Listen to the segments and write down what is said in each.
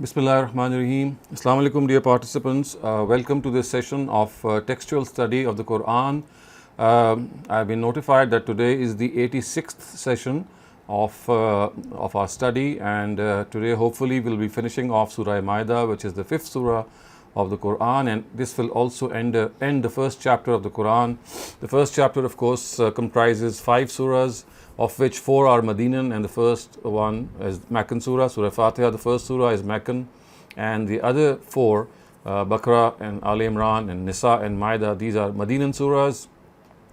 Bismillahirrahmanirrahim. Assalamu alaikum, dear participants. Welcome to this session of textual study of the Quran. I've been notified that today is the 86th session of our study, and today hopefully we'll be finishing off Surah Maida, which is the 5th surah of the Quran, and this will also end the first chapter of the Quran. The first chapter, of course, comprises 5 surahs, of which 4 are Medinan, and the first one is Meccan surah, Surah Fatiha. The first surah is Meccan, and the other 4, Baqarah and Al Imran and Nisa and Maida, these are Medinan surahs.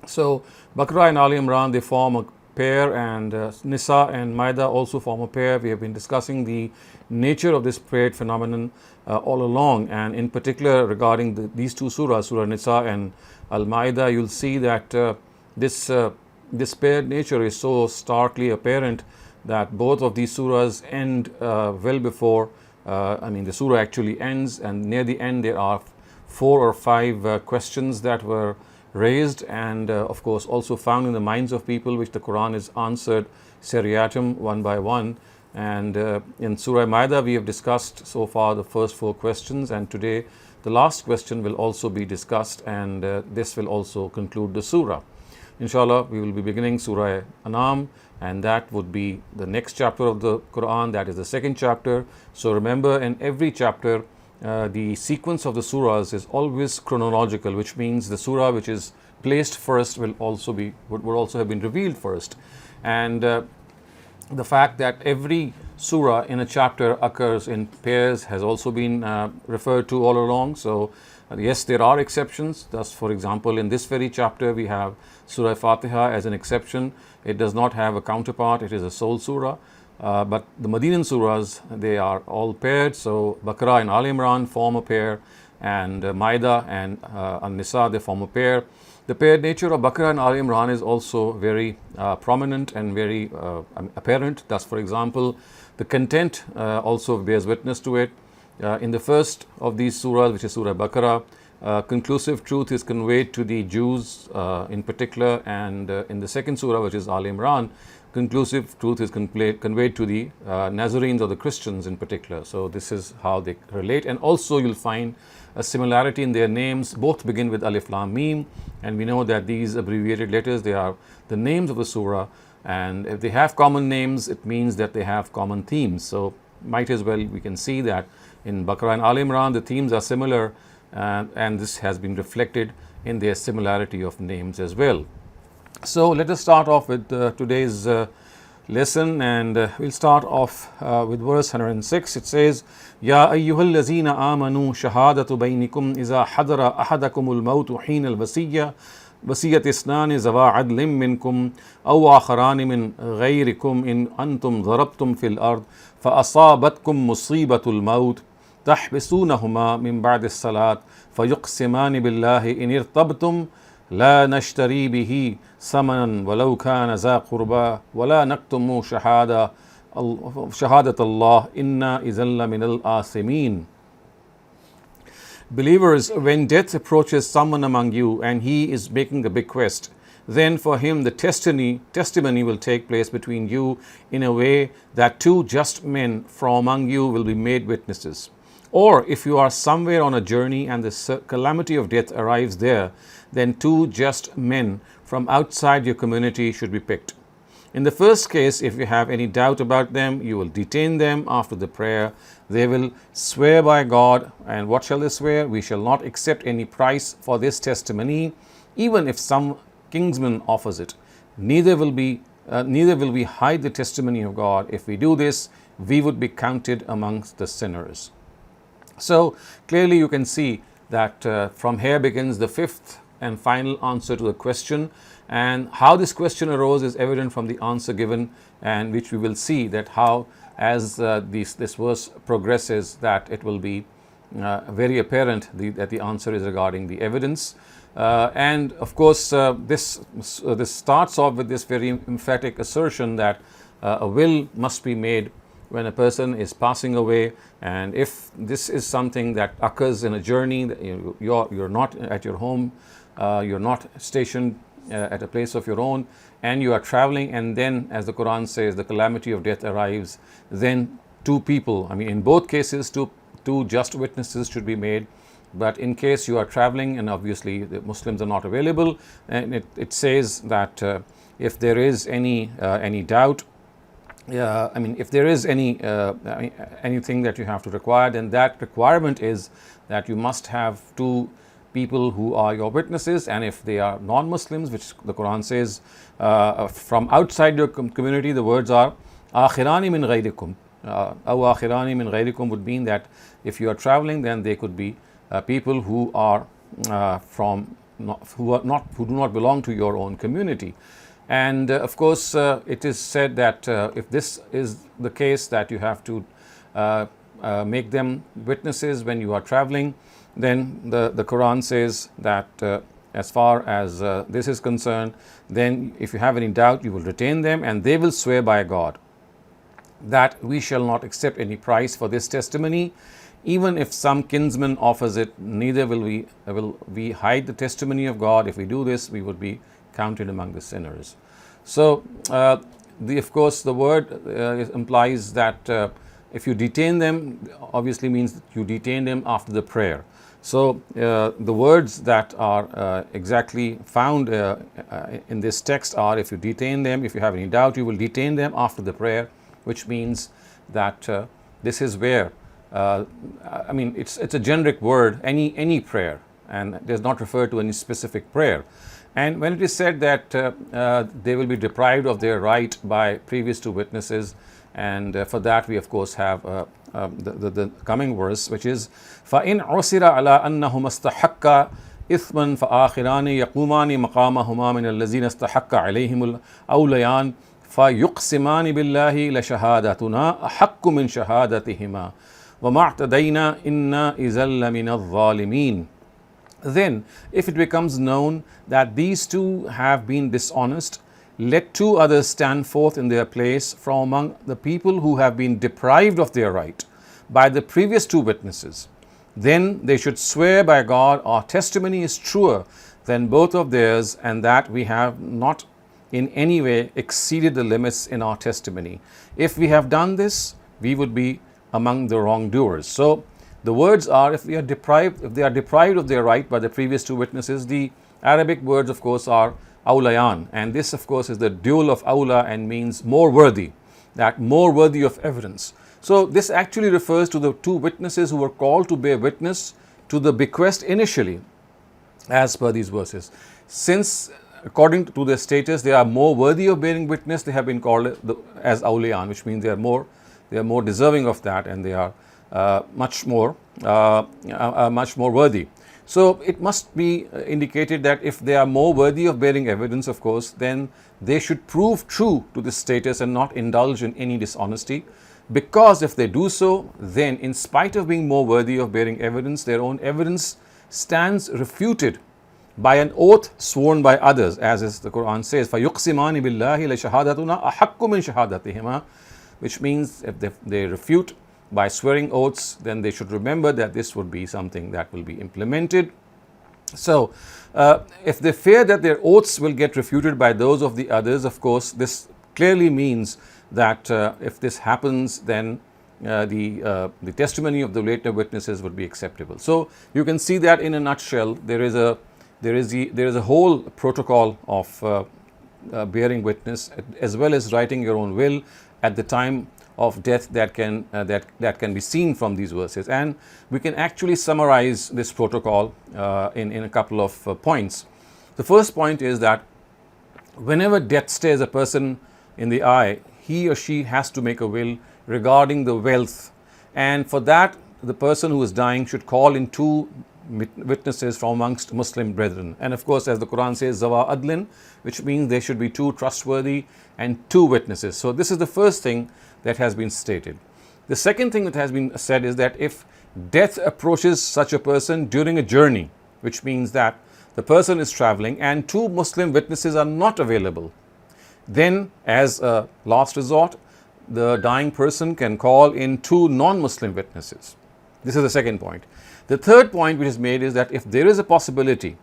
So Baqarah and Al Imran, they form a pair, and Nisa and Maida also form a pair. We have been discussing the nature of this paired phenomenon all along, and in particular regarding these 2 surahs, Surah Nisa and Al-Maida, you'll see that this paired nature is so starkly apparent that both of these surahs end well before, the surah actually ends, and near the end there are 4 or 5 questions that were raised, and of course also found in the minds of people, which the Quran is answered seriatim, one by one. And in Surah Maida we have discussed so far the first 4 questions, and today the last question will also be discussed, and this will also conclude the surah. Inshallah, we will be beginning Surah Anam, and that would be the next chapter of the Quran, that is the 2nd chapter. So remember, in every chapter the sequence of the surahs is always chronological, which means the surah which is placed first would also have been revealed first. And the fact that every surah in a chapter occurs in pairs has also been referred to all along. So yes, there are exceptions. Thus, for example, in this very chapter we have Surah Fatiha as an exception. It does not have a counterpart, it is a sole surah. But the Medinan surahs, they are all paired. So Baqarah and Al Imran form a pair, and Maida and An-Nisa, they form a pair. The paired nature of Baqarah and Al Imran is also very prominent and very apparent. Thus, for example, the content also bears witness to it. In the first of these surahs, which is Surah Baqarah, conclusive truth is conveyed to the Jews in particular, and in the second surah, which is Al Imran, conclusive truth is conveyed to the Nazarenes or the Christians in particular. So this is how they relate, and also you'll find a similarity in their names. Both begin with Alif Lam Mim, and we know that these abbreviated letters, they are the names of the surah, and if they have common names, it means that they have common themes. So might as well we can see that in Baqarah and Al Imran the themes are similar, and this has been reflected in their similarity of names as well. So let us start off with today's lesson, and we'll start off with verse 106. It says, Ya ayyuhal lazina amanu shahadatu baynikum iza hadara ahadakumul mautu heen al-wasiyya wasiyat isnani zawa adlim minkum aw akharani min ghayrikum in antum dharabtum fil ard fa asabatkum musibatul maut تحبسونهما من بعد الصلاة فيقسمان بالله إن ارتبتم لا نشتري به ثمنا ولو كان ذا قربى ولا نكتم شهادة الله إنا إذا لمن الآثمين. Believers, when death approaches someone among you and he is making a bequest, then for him the testimony will take place between you in a way that 2 just men from among you will be made witnesses. Or if you are somewhere on a journey and the calamity of death arrives there, then 2 just men from outside your community should be picked. In the first case, if you have any doubt about them, you will detain them after the prayer. They will swear by God, and what shall they swear? We shall not accept any price for this testimony, even if some kinsman offers it. Neither will we hide the testimony of God. If we do this, we would be counted amongst the sinners. So clearly you can see that from here begins the 5th and final answer to the question, and how this question arose is evident from the answer given, and which we will see that how as this verse progresses, that it will be very apparent that the answer is regarding the evidence. And of course this starts off with this very emphatic assertion that a will must be made when a person is passing away, and if this is something that occurs in a journey, you're not at your home, you're not stationed at a place of your own, and you are traveling, and then, as the Quran says, the calamity of death arrives, then two people. I mean, in both cases, two just witnesses should be made. But in case you are traveling and obviously the Muslims are not available, and it says that if there is any doubt, I mean, if there is anything that you have to require, then that requirement is that you must have two people who are your witnesses. And if they are non-Muslims, which the Quran says from outside your community, the words are akhirani min ghayrikum. Aw akhirani min ghayrikum would mean that if you are traveling, then they could be people who are who do not belong to your own community. And of course, it is said that if this is the case, that you have to make them witnesses when you are traveling, then the Quran says that as far as this is concerned, then if you have any doubt, you will retain them, and they will swear by God that we shall not accept any price for this testimony. Even if some kinsman offers it, neither will we hide the testimony of God. If we do this, we would be counted among the sinners. So, of course, the word implies that if you detain them, obviously means that you detain them after the prayer. So, the words that are exactly found in this text are, if you detain them, if you have any doubt, you will detain them after the prayer, which means that this is where I mean, it's a generic word, any prayer, and it does not refer to any specific prayer. And when it is said that they will be deprived of their right by previous two witnesses, and for that we of course have the coming verse, which is فَإِنْ عُسِرَ عَلَىٰ أَنَّهُمَا اسْتَحَقَّا إِثْمًا فَآخِرَانِ يَقُومَانِ مَقَامَهُمَا مِنَ الَّذِينَ اسْتَحَقَّ عَلَيْهِمُ الْأَوْلَيَانِ فَيُقْسِمَانِ بِاللَّهِ لَشَهَادَتُنَا أَحَقُّ مِنْ شَهَادَتِهِمَا وَمَا اعْتَدَيْنَا إِنَّا إِذًا لَمِنَ الظَّالِمِينَ. Then, if it becomes known that these two have been dishonest, let two others stand forth in their place from among the people who have been deprived of their right by the previous two witnesses. Then they should swear by God, our testimony is truer than both of theirs, and that we have not in any way exceeded the limits in our testimony. If we have done this, we would be among the wrongdoers. So the words are, if they are deprived of their right by the previous two witnesses, the Arabic words of course are awlayan, and this of course is the dual of awla and means more worthy, that more worthy of evidence. So this actually refers to the two witnesses who were called to bear witness to the bequest initially, as per these verses. Since according to their status they are more worthy of bearing witness, they have been called as awliyan, which means they are more deserving of that, and they are much more worthy. So it must be indicated that if they are more worthy of bearing evidence, of course, then they should prove true to this status and not indulge in any dishonesty, because if they do so, then in spite of being more worthy of bearing evidence, their own evidence stands refuted by an oath sworn by others, as the Quran says, فَيُقْسِمَانِ بِاللَّهِ لَشَهَادَتُنَا أَحَقُّ مِنْ شَهَادَتِهِمَا, which means if they refute by swearing oaths, then they should remember that this would be something that will be implemented. So, if they fear that their oaths will get refuted by those of the others, of course, this clearly means that if this happens, then the testimony of the later witnesses would be acceptable. So, you can see that in a nutshell, there is a whole protocol of bearing witness, as well as writing your own will at the time of death that can be seen from these verses. And we can actually summarize this protocol in a couple of points. The first point is that whenever death stares a person in the eye, he or she has to make a will regarding the wealth, and for that the person who is dying should call in two witnesses from amongst Muslim brethren. And of course, as the Quran says, Zawa Adlin, which means there should be two trustworthy and two witnesses. So this is the first thing that has been stated. The second thing that has been said is that if death approaches such a person during a journey, which means that the person is traveling and two Muslim witnesses are not available, then as a last resort, the dying person can call in two non-Muslim witnesses. This is the second point. The third point which is made is that if there is a possibility,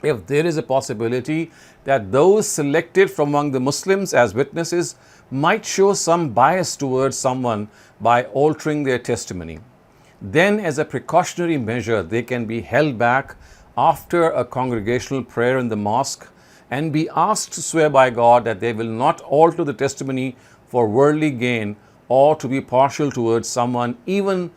if there is a possibility that those selected from among the Muslims as witnesses might show some bias towards someone by altering their testimony, then as a precautionary measure they can be held back after a congregational prayer in the mosque and be asked to swear by God that they will not alter the testimony for worldly gain or to be partial towards someone, even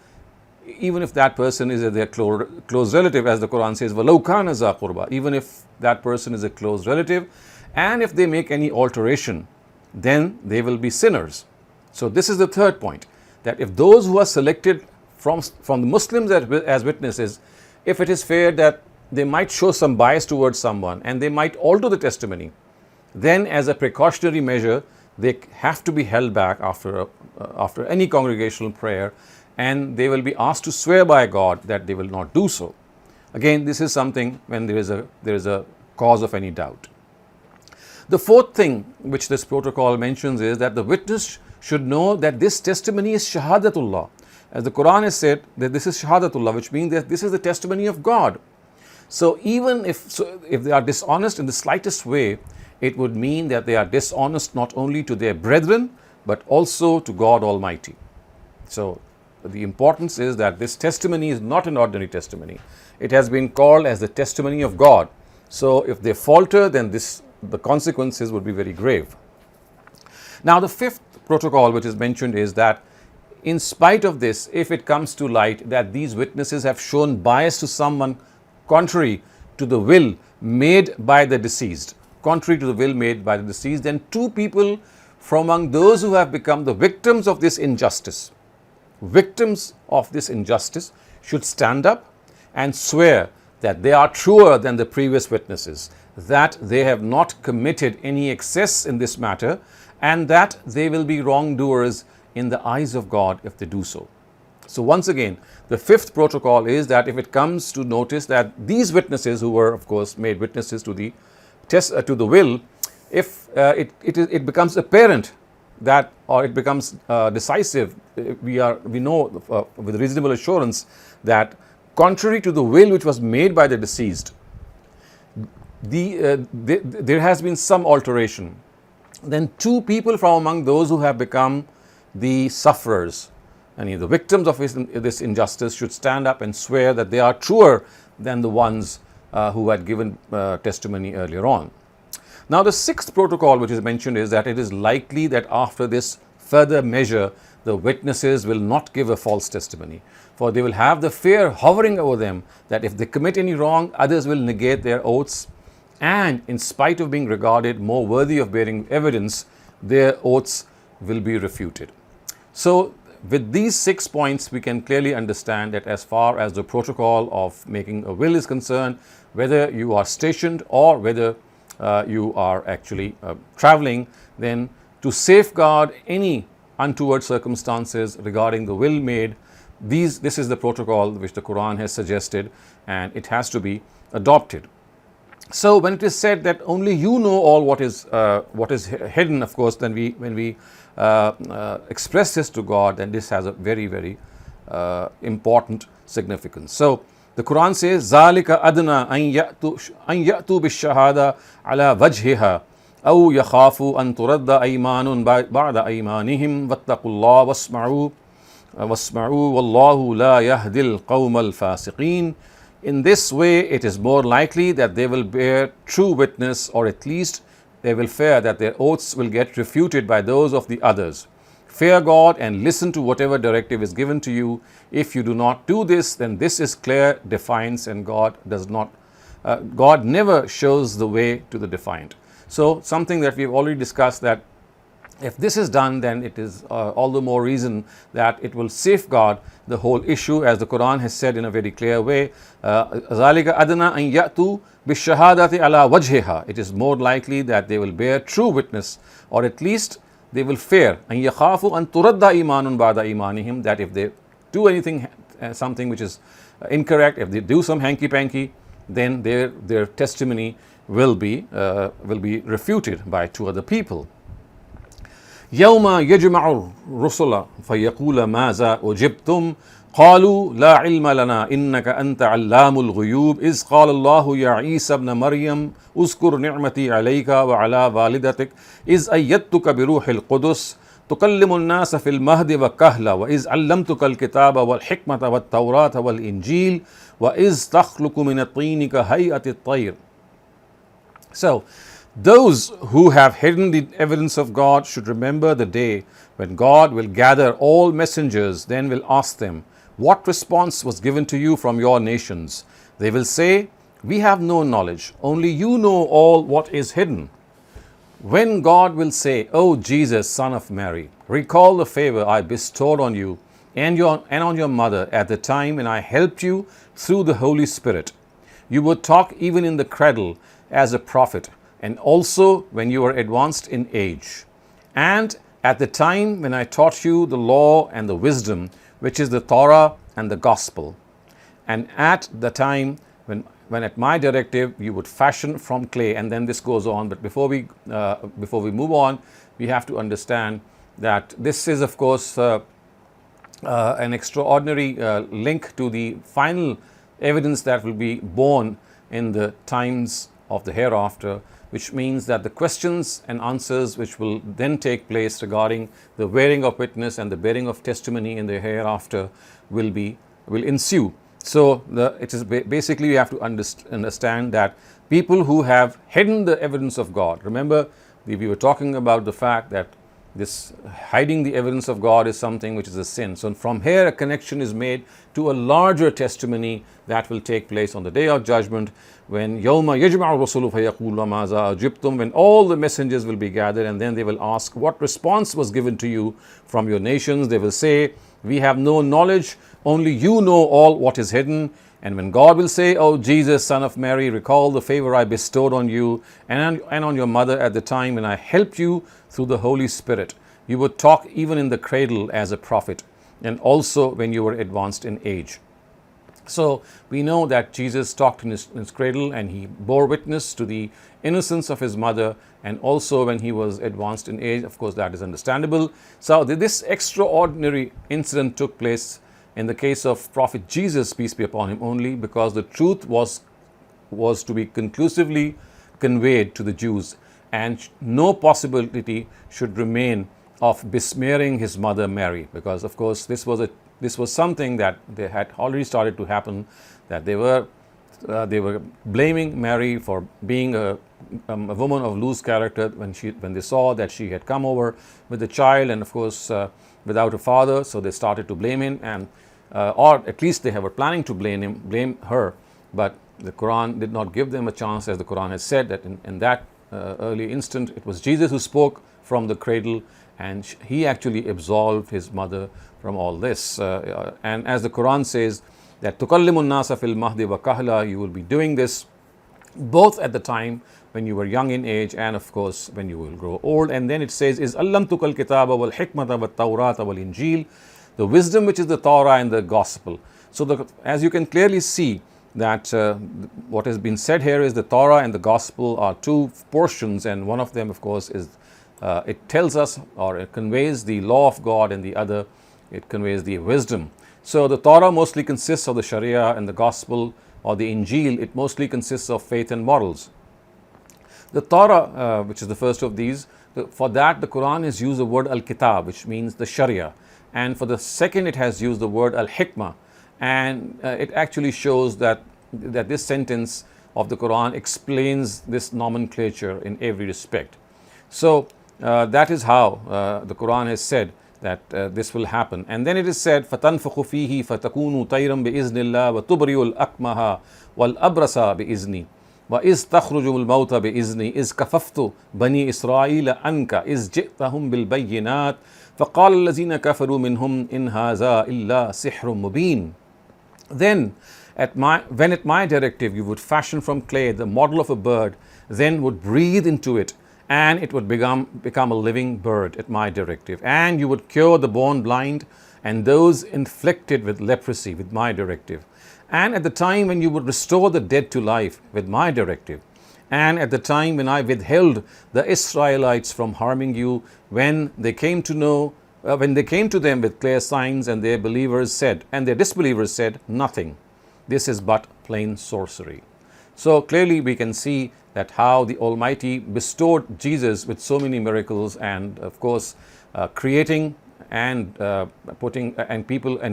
if that person is their close relative, as the Quran says, وَلَوْ كَانَ ذَا قُرْبَى, even if that person is a close relative, and if they make any alteration, then they will be sinners. So this is the third point, that if those who are selected from the Muslims as witnesses, if it is fair that they might show some bias towards someone and they might alter the testimony, then as a precautionary measure they have to be held back after any congregational prayer, and they will be asked to swear by God that they will not do so. Again, this is something when there is a cause of any doubt. The fourth thing which this protocol mentions is that the witness should know that this testimony is shahadatullah. As the Quran has said, that this is shahadatullah, which means that this is the testimony of God. So even if they are dishonest in the slightest way, it would mean that they are dishonest not only to their brethren, but also to God Almighty. So the importance is that this testimony is not an ordinary testimony. It has been called as the testimony of God. So if they falter, then the consequences would be very grave. Now the fifth protocol which is mentioned is that in spite of this, if it comes to light that these witnesses have shown bias to someone contrary to the will made by the deceased, then two people from among those who have become the victims of this injustice should stand up and swear that they are truer than the previous witnesses, that they have not committed any excess in this matter, and that they will be wrongdoers in the eyes of God if they do so. So once again, the fifth protocol is that if it comes to notice that these witnesses, who were of course made witnesses to the will, if it becomes apparent that, or it becomes decisive, we know with reasonable assurance that contrary to the will which was made by the deceased, there has been some alteration, then two people from among those who have become the sufferers, and the victims of this injustice, should stand up and swear that they are truer than the ones who had given testimony earlier on. Now the sixth protocol which is mentioned is that it is likely that after this further measure the witnesses will not give a false testimony, for they will have the fear hovering over them that if they commit any wrong, others will negate their oaths, and in spite of being regarded more worthy of bearing evidence, their oaths will be refuted. So with these 6 points, we can clearly understand that as far as the protocol of making a will is concerned, whether you are stationed or whether you are actually traveling, then to safeguard any untoward circumstances regarding the will made, this is the protocol which the Quran has suggested, and it has to be adopted. So when it is said that only you know all what is hidden, of course, then when we express this to God, then this has a very, very important significance. So the Quran says, ذَلِكَ أَدْنَى أَن يَأْتُوا بِالشَّهَادَةِ عَلَى وَجْهِهَا أَوْ يَخَافُوا أَن تُرَدَّ أَيْمَانٌ بَعْدَ أَيْمَانِهِمْ وَاتَّقُوا اللَّهَ وَاسْمَعُوا وَاللَّهُ لَا يَهْدِي الْقَوْمَ الْفَاسِقِينَ. In this way, it is more likely that they will bear true witness, or at least they will fear that their oaths will get refuted by those of the others. Fear God and listen to whatever directive is given to you. If you do not do this, then this is clear defiance, and God never shows the way to the defiant. So something that we've already discussed, that if this is done, then it is all the more reason that it will safeguard the whole issue, as the Quran has said in a very clear way, ذَلِكَ أَدْنَى أَن يَأْتُوا بِالشَّهَادَةِ عَلَى وَجْهِهَا. It is more likely that they will bear true witness, or at least they will fear أَن يَخَافُوا أَن تُرَدَّ إِيمَانٌ بَعْدَ إِيمَانِهِمْ, that if they do anything, something which is incorrect, if they do some hanky-panky, then their testimony will be refuted by two other people. يوم يجمع الرسل فيقول ماذا أجبتم قالوا لا علم لنا إنك أنت علام الغيوب إذ قال الله يا عيسى ابن مريم اذكر نعمتي عليك وعلى والدتك إذ أيدتك بروح القدس تكلم الناس في المهد وكهلا وإذ علمتك الكتاب والحكمة والتوراة والإنجيل وإذ تخلق من الطين كهيئة الطير. So, those who have hidden the evidence of God should remember the day when God will gather all messengers, then will ask them, what response was given to you from your nations? They will say, we have no knowledge, only you know all what is hidden. When God will say, O Jesus, son of Mary, recall the favor I bestowed on you and on your mother at the time when I helped you through the Holy Spirit. You would talk even in the cradle as a prophet, and also when you were advanced in age. And at the time when I taught you the law and the wisdom, which is the Torah and the gospel. And at the time when at my directive you would fashion from clay, and then this goes on. But before we move on, we have to understand that this is, of course, an extraordinary link to the final evidence that will be born in the times of the hereafter, which means that the questions and answers which will then take place regarding the bearing of witness and the bearing of testimony in the hereafter will ensue. So it is basically, you have to understand that people who have hidden the evidence of God, remember we were talking about the fact that this hiding the evidence of God is something which is a sin. So from here a connection is made to a larger testimony that will take place on the day of judgment, when يَوْمَ يَجْمَعُ الرُّسُلُ فَيَقُولُ مَاذَا أَجِبْتُمْ, when all the messengers will be gathered, and then they will ask, what response was given to you from your nations? They will say, we have no knowledge, only you know all what is hidden. And when God will say, O Jesus, son of Mary, recall the favor I bestowed on you and on your mother at the time when I helped you through the Holy Spirit. You would talk even in the cradle as a prophet, and also when you were advanced in age. So we know that Jesus talked in his cradle, and he bore witness to the innocence of his mother, and also when he was advanced in age. Of course, that is understandable. So this extraordinary incident took place in the case of Prophet Jesus, peace be upon him, only because the truth was to be conclusively conveyed to the Jews, and no possibility should remain of besmearing his mother Mary, because of course this was something that they had already started to happen, that they were blaming Mary for being a woman of loose character when they saw that she had come over with a child, and of course without a father. So they started to blame him, and or at least they were planning to blame her. But the Quran did not give them a chance, as the Quran has said that in that early instant it was Jesus who spoke from the cradle, and he actually absolved his mother from all this. And as the Quran says that تُكَلِّمُ النَّاسَ فِي الْمَهْدِ وَكَهْلًا, you will be doing this both at the time when you were young in age, and of course when you will grow old. And then it says, is أَلَّمْتُكَ الْكِتَابَ وَالْحِكْمَةَ وَالتَّوْرَاةَ وَالْإِنْجِيلَ, the wisdom which is the Torah and the gospel. So as you can clearly see that what has been said here is the Torah and the gospel are two portions, and one of them of course is it tells us, or it conveys the law of God, and the other it conveys the wisdom. So the Torah mostly consists of the Sharia, and the gospel or the Injil, it mostly consists of faith and morals. The Torah, which is the first of these, for that the Quran has used the word Al-Kitab, which means the Sharia, and for the second it has used the word Al-Hikmah, and it actually shows that this sentence of the Quran explains this nomenclature in every respect. So that is how the Quran has said that this will happen. And then it is said, فَتَنْفُخُ فِيهِ فَتَكُونُ طَيْرًا بِإِذْنِ اللَّهِ وَتُبْرِئُ الْأَكْمَهَ وَالْأَبْرَصَ بِإِذْنِي وَإِذْ تَخْرُجُ الْمَوْتَ بِإِذْنِي إِذْ كَفَفْتُ بَنِي إِسْرَائِيلَ أَنْكَ إِذْ جِئْتَهُمْ بِالْبَيِّنَاتِ فَقَالَ الَّذِينَ كَفَرُوا مِنْهُمْ إِنْ هَذَا إِلَّا سِحْرٌ مُبِينٌ. Then when at my directive you would fashion from clay the model of a bird, then would breathe into it, and it would become a living bird at my directive. And you would cure the born blind and those inflicted with leprosy with my directive. And at the time when you would restore the dead to life with my directive. And at the time when I withheld the Israelites from harming you, when they came to them with clear signs, and their disbelievers said nothing. This is but plain sorcery. So clearly we can see that how the Almighty bestowed Jesus with so many miracles, and of course creating and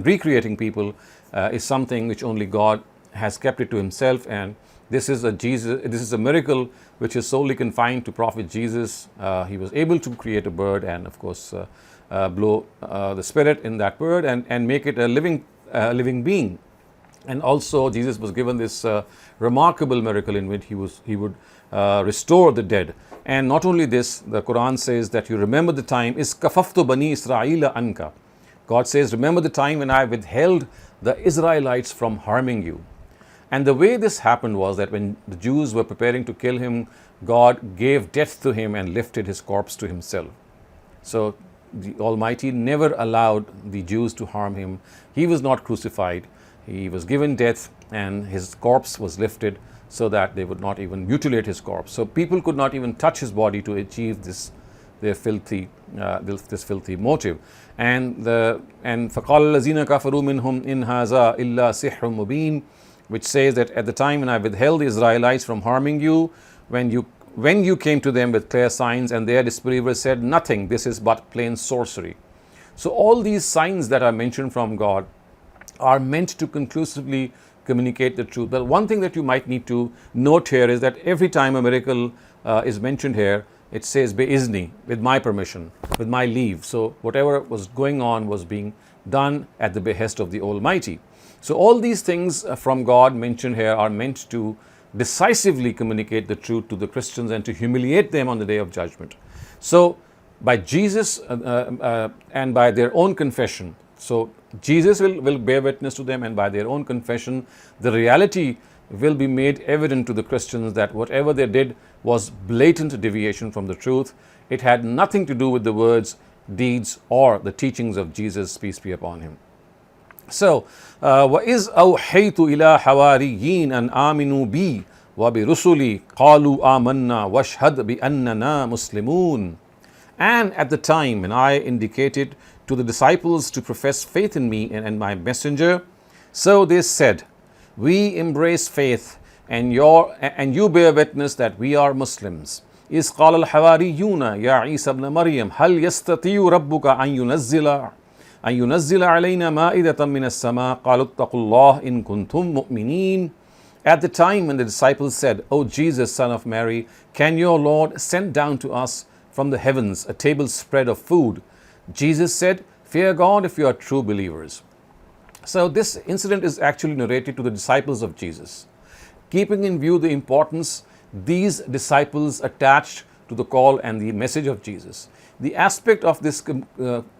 recreating people is something which only God has kept it to Himself. And this is a miracle which is solely confined to Prophet Jesus. He was able to create a bird and of course blow the spirit in that bird and make it a living being. And also Jesus was given this remarkable miracle in which he would restore the dead. And not only this, the Quran says that you remember the time is kafaftu bani Israila anka. God says, remember the time when I withheld the Israelites from harming you. And the way this happened was that when the Jews were preparing to kill him, God gave death to him and lifted his corpse to Himself. So the Almighty never allowed the Jews to harm him. He was not crucified. He was given death and his corpse was lifted so that they would not even mutilate his corpse. So people could not even touch his body to achieve this filthy motive. And فَقَالَ الَّذِينَ كَفَرُوا مِنْهُمْ إِنْ هَذَا إِلَّا سِحْرٌ مُبِينٌ, which says that at the time when I withheld the Israelites from harming you, when you came to them with clear signs, and their disbelievers said nothing, this is but plain sorcery. So all these signs that are mentioned from God are meant to conclusively communicate the truth. But one thing that you might need to note here is that every time a miracle is mentioned here, it says bi'izni, with my permission, with my leave. So whatever was going on was being done at the behest of the Almighty. So all these things from God mentioned here are meant to decisively communicate the truth to the Christians and to humiliate them on the day of judgment. So by Jesus and by their own confession, so Jesus will bear witness to them, and by their own confession, the reality will be made evident to the Christians that whatever they did was blatant deviation from the truth. It had nothing to do with the words, deeds, or the teachings of Jesus, peace be upon him. So, وَإِذْ أَوْحَيْتُ إِلَىٰ حَوَارِيِّينَ أَنْ آمِنُوا بِي وَبِرُسُلِي قَالُوا آمَنَّا وَاشْهَدْ بِأَنَّنَا مُسْلِمُونَ. And at the time when I indicated to the disciples to profess faith in me and my messenger, so they said, we embrace faith, and you bear witness that we are Muslims. إِذْ قَالَ الْحَوَارِيُّونَ يَا عِيسَى ابْنَ مَرْيَمَ هَلْ يَسْتَطِيعُ رَبُّكَ أَن يُنَزِّلَ عَلَيْنَا مَائِدَةً مِنَ السَّمَاءِ قَالُوا اتَّقُوا اللَّهَ إِن كُنتُم مُؤْمِنِينَ. At the time when the disciples said, O Jesus, son of Mary, can your Lord send down to us from the heavens a table spread of food? Jesus said, fear God if you are true believers. So this incident is actually narrated to the disciples of Jesus, keeping in view the importance these disciples attached to the call and the message of Jesus. The aspect of this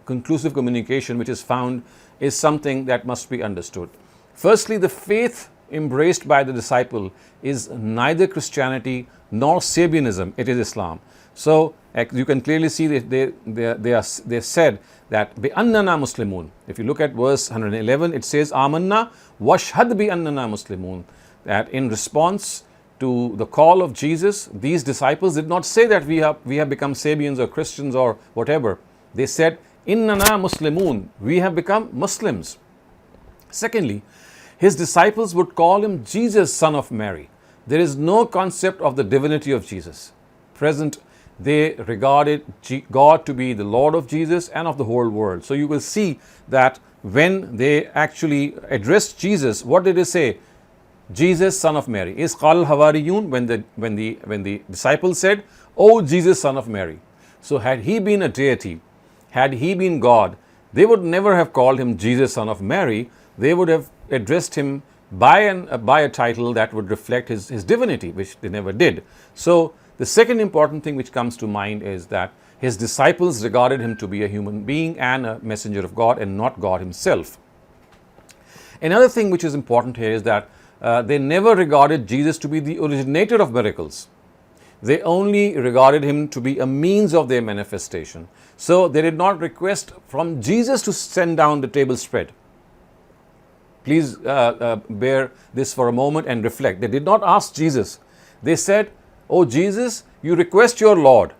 conclusive communication which is found is something that must be understood. Firstly, the faith embraced by the disciple is neither Christianity nor Sabianism, it is Islam. So you can clearly see that they said that بِأَنَّنَا مُسْلِمُونَ. If you look at verse 111, it says آمَنَّا وَاشْهَدْ بِأَنَّنَا مُسْلِمُونَ. That in response to the call of Jesus, these disciples did not say that we have become Sabians or Christians or whatever. They said, إِنَّنَا مُسْلِمُونَ. We have become Muslims. Secondly, his disciples would call him Jesus, son of Mary. There is no concept of the divinity of Jesus present. They regarded God to be the Lord of Jesus and of the whole world. So you will see that when they actually addressed Jesus, what did they say? Jesus, son of Mary. Is qal hawariyun, when the disciples said, "Oh Jesus, son of Mary." So had he been a deity, had he been God, they would never have called him Jesus, son of Mary. They would have addressed him by a title that would reflect his divinity, which they never did. So the second important thing which comes to mind is that his disciples regarded him to be a human being and a messenger of God and not God himself. Another thing which is important here is that they never regarded Jesus to be the originator of miracles. They only regarded him to be a means of their manifestation. So they did not request from Jesus to send down the table spread. Please bear this for a moment and reflect. They did not ask Jesus. They said, "Oh Jesus, you request your Lord,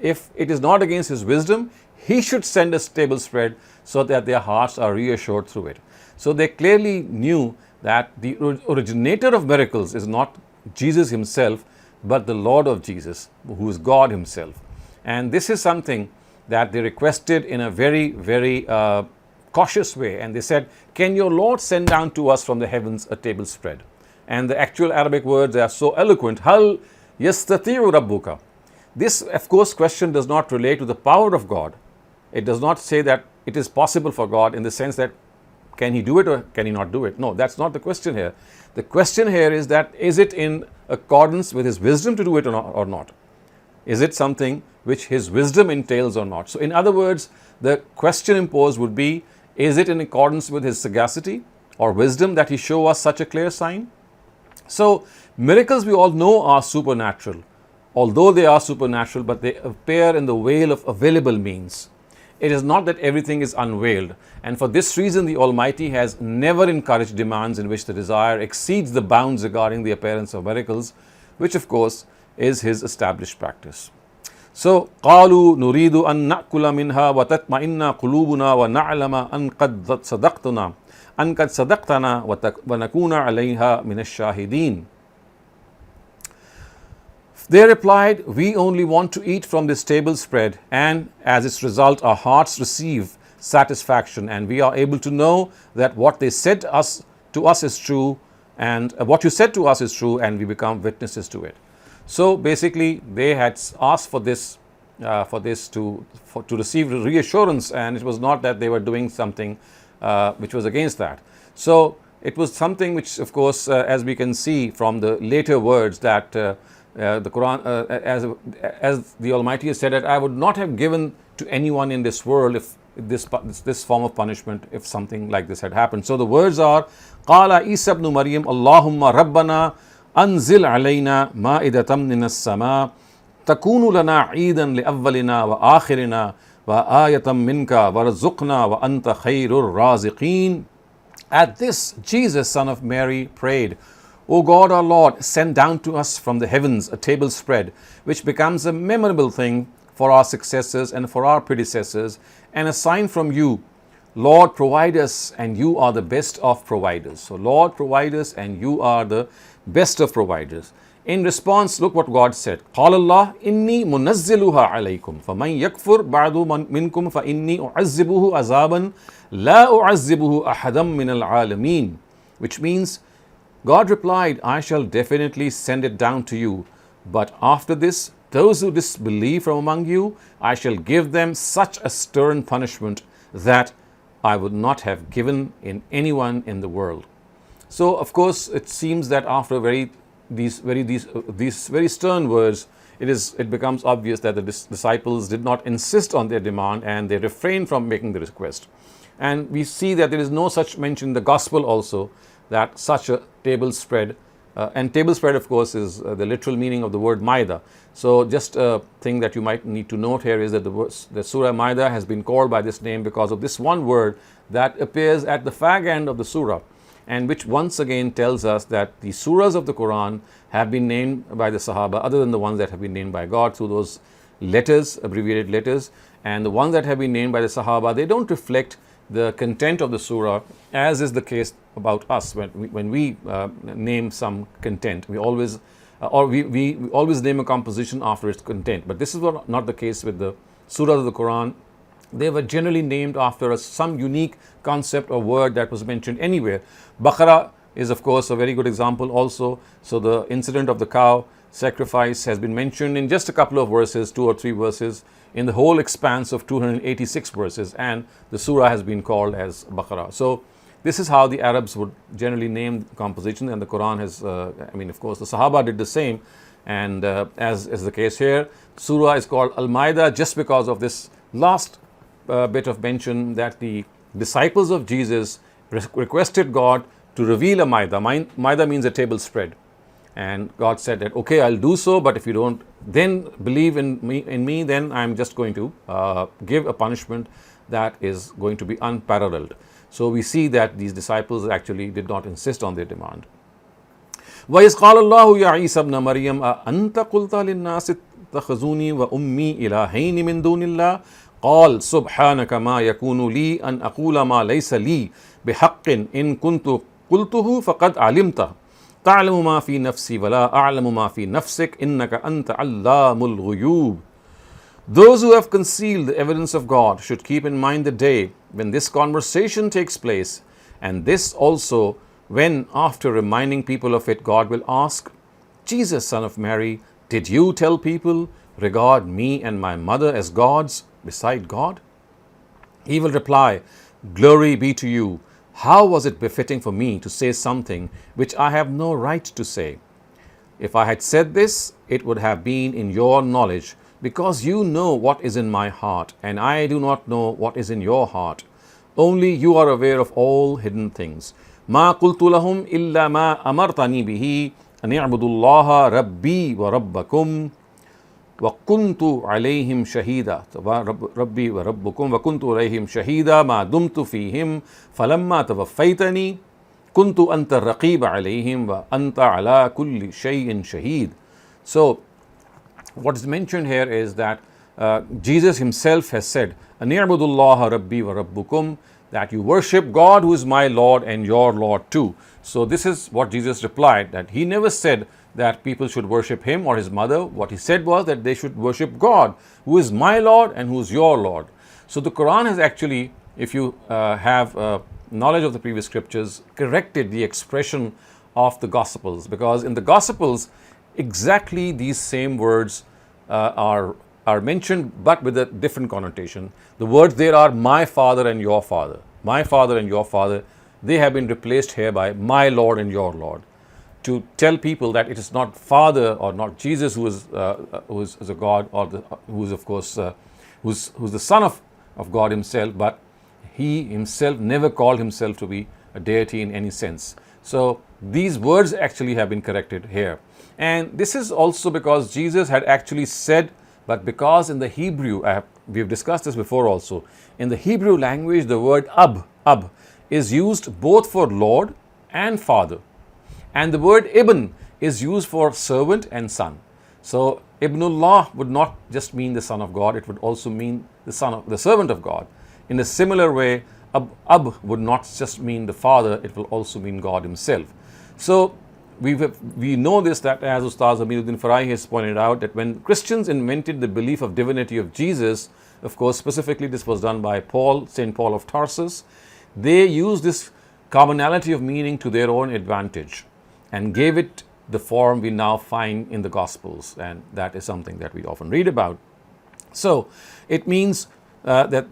if it is not against his wisdom, he should send us table spread so that their hearts are reassured through it." So they clearly knew that the originator of miracles is not Jesus himself, but the Lord of Jesus, who is God himself. And this is something that they requested in a very, very cautious way. And they said, "Can your Lord send down to us from the heavens a table spread?" And the actual Arabic words are so eloquent. Hal yastati'u rabbuka. This, of course, question does not relate to the power of God. It does not say that it is possible for God in the sense that can he do it or can he not do it? No, that's not the question here. The question here is that is it in accordance with his wisdom to do it or not? Is it something which his wisdom entails or not? So in other words, the question imposed would be, is it in accordance with his sagacity or wisdom that he show us such a clear sign? So miracles we all know are supernatural. Although they are supernatural, but they appear in the veil of available means. It is not that everything is unveiled, and for this reason the Almighty has never encouraged demands in which the desire exceeds the bounds regarding the appearance of miracles, which of course is his established practice. So, قالوا نريد أن نأكل منها وتطمئن قلوبنا ونعلم أن قد صدقتنا ونكون عليها من الشاهدين. They replied, "We only want to eat from this table spread, and as its result our hearts receive satisfaction, and we are able to know that what they said to us is true, and what you said to us is true, and we become witnesses to it." So basically they had asked for this to receive reassurance, and it was not that they were doing something which was against that. So it was something which, of course, as we can see from the later words, that the Quran, as the Almighty has said, that I would not have given to anyone in this world if this form of punishment, if something like this had happened. So the words are, قال عيسى ابن مريم اللهم ربنا أنزل علينا مائدة من السماء تكون لنا عيدا لأولنا وآخرنا وآية منك وارزقنا وأنت خير الرازقين. At this, Jesus, son of Mary, prayed, "O God our Lord, send down to us from the heavens a table spread, which becomes a memorable thing for our successors and for our predecessors, and a sign from you. Lord, provide us, and you are the best of providers." So, Lord, provide us, and you are the best of providers. In response, look what God said. قال الله إني منزلها عليكم فمن يكفر بعد منكم فإني أعذبه عذابا لا أعذبه أحدا من العالمين. Which means, God replied, "I shall definitely send it down to you. But after this, those who disbelieve from among you, I shall give them such a stern punishment that I would not have given in anyone in the world." So, of course, it seems that after these very stern words, it becomes obvious that the disciples did not insist on their demand, and they refrained from making the request. And we see that there is no such mention in the gospel also that such a table spread, and table spread, of course, is the literal meaning of the word Maida. So just a thing that you might need to note here is that the Surah Maida has been called by this name because of this one word that appears at the fag end of the surah, and which once again tells us that the surahs of the Quran have been named by the Sahaba, other than the ones that have been named by God through those letters, abbreviated letters, and the ones that have been named by the Sahaba, they don't reflect the content of the surah, as is the case about us. When we name some content, we always we always name a composition after its content. But this is not the case with the surahs of the Quran. They were generally named after some unique concept or word that was mentioned anywhere. Baqarah is, of course, a very good example also. So the incident of the cow sacrifice has been mentioned in just a couple of verses, 2 or 3 verses, in the whole expanse of 286 verses, and the surah has been called as Baqarah. So this is how the Arabs would generally name composition, and the Quran has, of course, the Sahaba did the same, and as is the case here, surah is called Al-Maida just because of this last bit of mention that the disciples of Jesus requested God to reveal a Maida. Maida means a table spread. And God said that, okay, I'll do so, but if you don't then believe in me, then I'm just going to give a punishment that is going to be unparalleled. So we see that these disciples actually did not insist on their demand. وَإِذْ قَالَ اللَّهُ يَا عِيسَى ابْنَ مَرْيَمَ أَأَنْتَ قُلْتَ لِلنَّاسِ اتَّخِذُونِي وَأُمِّي إِلَٰهَيْنِ مِن دُونِ اللَّهِ قال سبحانك ما يكون لي أن أقول ما ليس لي بحق إن كنت قلته فقد علمته تعلم ما في نفسي ولا أعلم ما في نفسك إنك أنت علام الغيوب. Those who have concealed the evidence of God should keep in mind the day when this conversation takes place, and this also when, after reminding people of it, God will ask, Jesus, son of Mary, did you tell people, regard me and my mother as gods beside God? He will reply, glory be to you. How was it befitting for me to say something which I have no right to say? If I had said this, it would have been in your knowledge, because you know what is in my heart, and I do not know what is in your heart. Only you are aware of all hidden things. ما قلت لهم إلا ما أمرتني به أن اعبدوا الله ربي وربكم وكنت عليهم شهيدا ربي وربكم وكنت عليهم شهيدا ما دمت فيهم فلما توفيتني كنت أنت الرقيب عليهم وأنت على كل شيء شهيد. So what is mentioned here is that Jesus himself has said, أن اعبدوا الله ربي وربكم, that you worship God who is my Lord and your Lord too. So this is what Jesus replied, that he never said that people should worship him or his mother. What he said was that they should worship God who is my Lord and who is your Lord. So the Quran has actually, if you have knowledge of the previous scriptures, corrected the expression of the Gospels, because in the Gospels exactly these same words are mentioned, but with a different connotation. The words there are my father and your father. My father and your father, they have been replaced here by my Lord and your Lord, to tell people that it is not Father or not Jesus who is a God, or who is of course who's the Son of God himself, but he himself never called himself to be a deity in any sense. So these words actually have been corrected here, and this is also because Jesus had actually said, but because in the Hebrew, we've discussed this before also, in the Hebrew language the word ab is used both for Lord and Father. And the word ibn is used for servant and son. So Ibnullah would not just mean the son of God, it would also mean the servant of God. In a similar way, ab would not just mean the father, it will also mean God himself. So we know this, that as Ustaz Amiruddin Farai has pointed out, that when Christians invented the belief of divinity of Jesus, of course specifically this was done by St. Paul of Tarsus, they used this commonality of meaning to their own advantage and gave it the form we now find in the Gospels, and that is something that we often read about. So it means that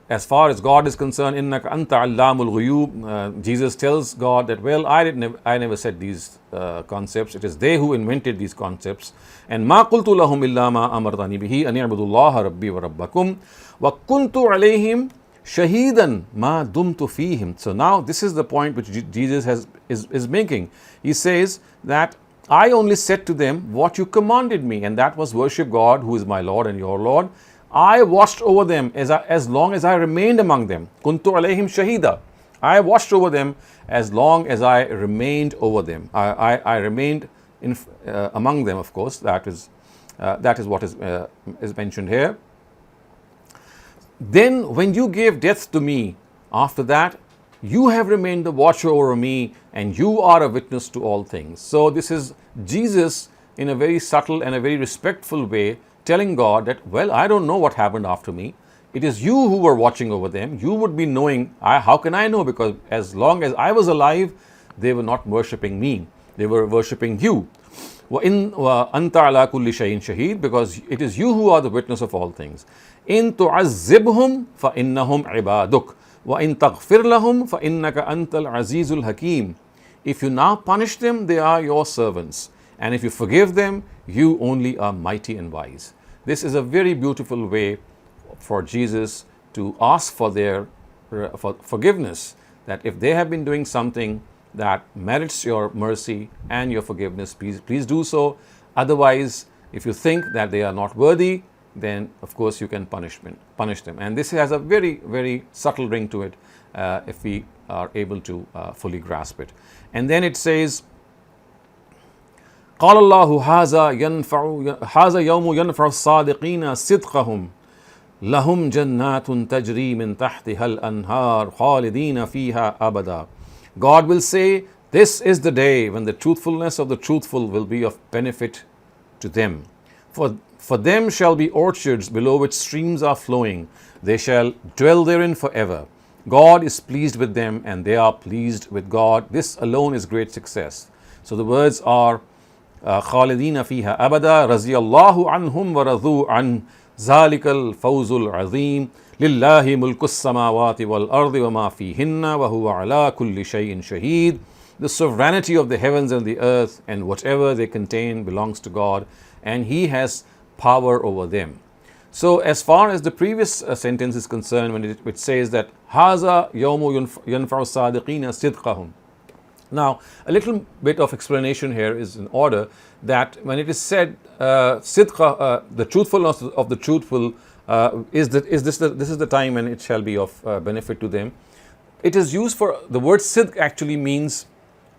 as far as God is concerned, innaka anta allamul ghuyub, Jesus tells God that, well, I never said these concepts, it is they who invented these concepts. And ma qultu lahum illa ma amartani bihi an i'budu Allah rabbi wa rabbakum wa kuntu alayhim shahidan ma dumtu fihim. So now this is the point which Jesus is making. He says that I only said to them what you commanded me, and that was worship God who is my Lord and your Lord. I watched over them as long as I remained among them. Kuntu alayhim shahida. I watched over them as long as I remained over them. I remained among them, of course. That is what is mentioned here. Then when you gave death to me, after that, you have remained the watcher over me, and you are a witness to all things. So this is Jesus in a very subtle and a very respectful way telling God that, well, I don't know what happened after me. It is you who were watching over them. You would be knowing. How can I know? Because as long as I was alive, they were not worshipping me. They were worshipping you. وَإِن وَأَنْتَ عَلَى كُلِّ شَيْءٍ شَهِيدٌ, because it is you who are the witness of all things. إِن تُعَذِّبْهُمْ فَإِنَّهُمْ عِبَادُكَ وَإِن تَغْفِرْ لَهُمْ فَإِنَّكَ أَنْتَ الْعَزِيزُ الْحَكِيمُ. If you now punish them, they are your servants. And if you forgive them, you only are mighty and wise. This is a very beautiful way for Jesus to ask for their forgiveness, that if they have been doing something that merits your mercy and your forgiveness, please do so. Otherwise, if you think that they are not worthy, then of course you can punish them. And this has a very, very subtle ring to it if we are able to fully grasp it. And then it says, قال الله هذا يوم ينفع الصادقين صدقهم لهم جنات تجري من تحتها الأنهار خالدين فيها أبدا. God will say, this is the day when the truthfulness of the truthful will be of benefit to them. For them shall be orchards below which streams are flowing. They shall dwell therein forever. God is pleased with them and they are pleased with God. This alone is great success. So the words are خالدين فيها أبدا رضي الله عنهم ورضوا عن ذلك الفوز العظيم لله ملك السماوات والأرض وما فيهن وهو على كل شيء شهيد. The sovereignty of the heavens and the earth and whatever they contain belongs to God, and He has power over them. So as far as the previous sentence is concerned, when it says that هذا يوم ينفع الصادقين صدقهم. Now, a little bit of explanation here is in order, that when it is said sidqa, the truthfulness of the truthful, this is the time when it shall be of benefit to them. It is used for, the word sidq actually means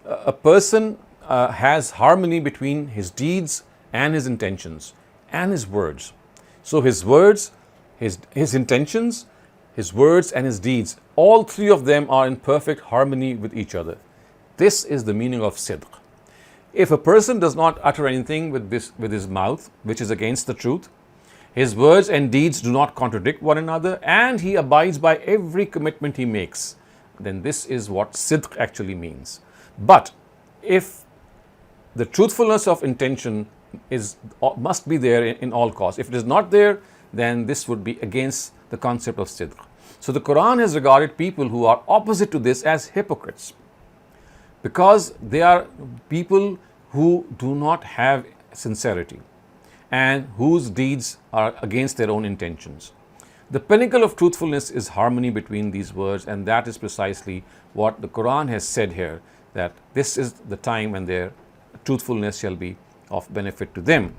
a person has harmony between his deeds and his intentions and his words. So his words, his intentions, his words and his deeds, all three of them are in perfect harmony with each other. This is the meaning of sidq. If a person does not utter anything with his mouth, which is against the truth, his words and deeds do not contradict one another, and he abides by every commitment he makes, then this is what sidq actually means. But if the truthfulness of intention must be there in all costs, if it is not there, then this would be against the concept of sidq. So the Quran has regarded people who are opposite to this as hypocrites, because they are people who do not have sincerity and whose deeds are against their own intentions. The pinnacle of truthfulness is harmony between these words, and that is precisely what the Quran has said here, that this is the time when their truthfulness shall be of benefit to them.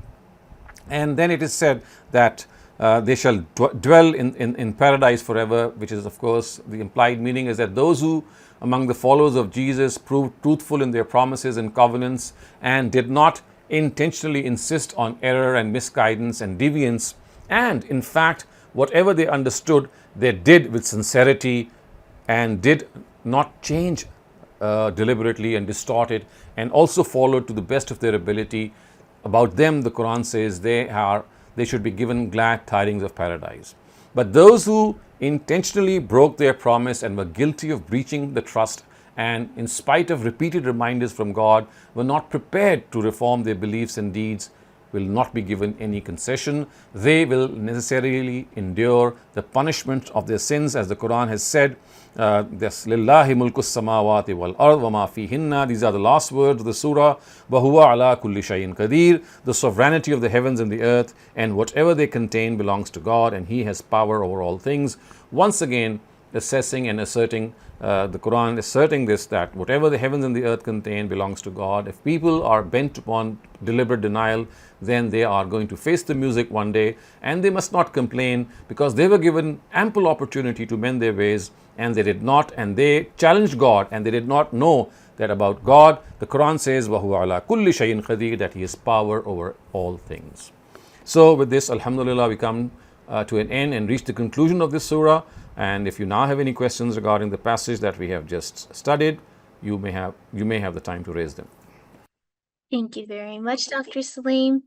And then it is said that they shall dwell in paradise forever, which is, of course, the implied meaning is that those who among the followers of Jesus proved truthful in their promises and covenants and did not intentionally insist on error and misguidance and deviance, and in fact whatever they understood they did with sincerity and did not change deliberately and distort it, and also followed to the best of their ability, about them the Quran says they should be given glad tidings of paradise. But those who intentionally broke their promise and were guilty of breaching the trust, and in spite of repeated reminders from God were not prepared to reform their beliefs and deeds, will not be given any concession. They will necessarily endure the punishment of their sins, as the Quran has said. Lillahi mulku samawati wal ard wa ma fihinna. These are the last words of the surah. Wa huwa ala kulli shay'in qadir. The sovereignty of the heavens and the earth and whatever they contain belongs to God, and He has power over all things. Once again, assessing and asserting, the Quran asserting this, that whatever the heavens and the earth contain belongs to God. If people are bent upon deliberate denial, then they are going to face the music one day, and they must not complain, because they were given ample opportunity to mend their ways and they did not, and they challenged God and they did not know that about God. The Quran says wa huwa ala kulli shay'in qadir, that He has power over all things. So with this, alhamdulillah, we come to an end and reach the conclusion of this surah. And if you now have any questions regarding the passage that we have just studied, you may have the time to raise them. Thank you very much, Dr. Saleem.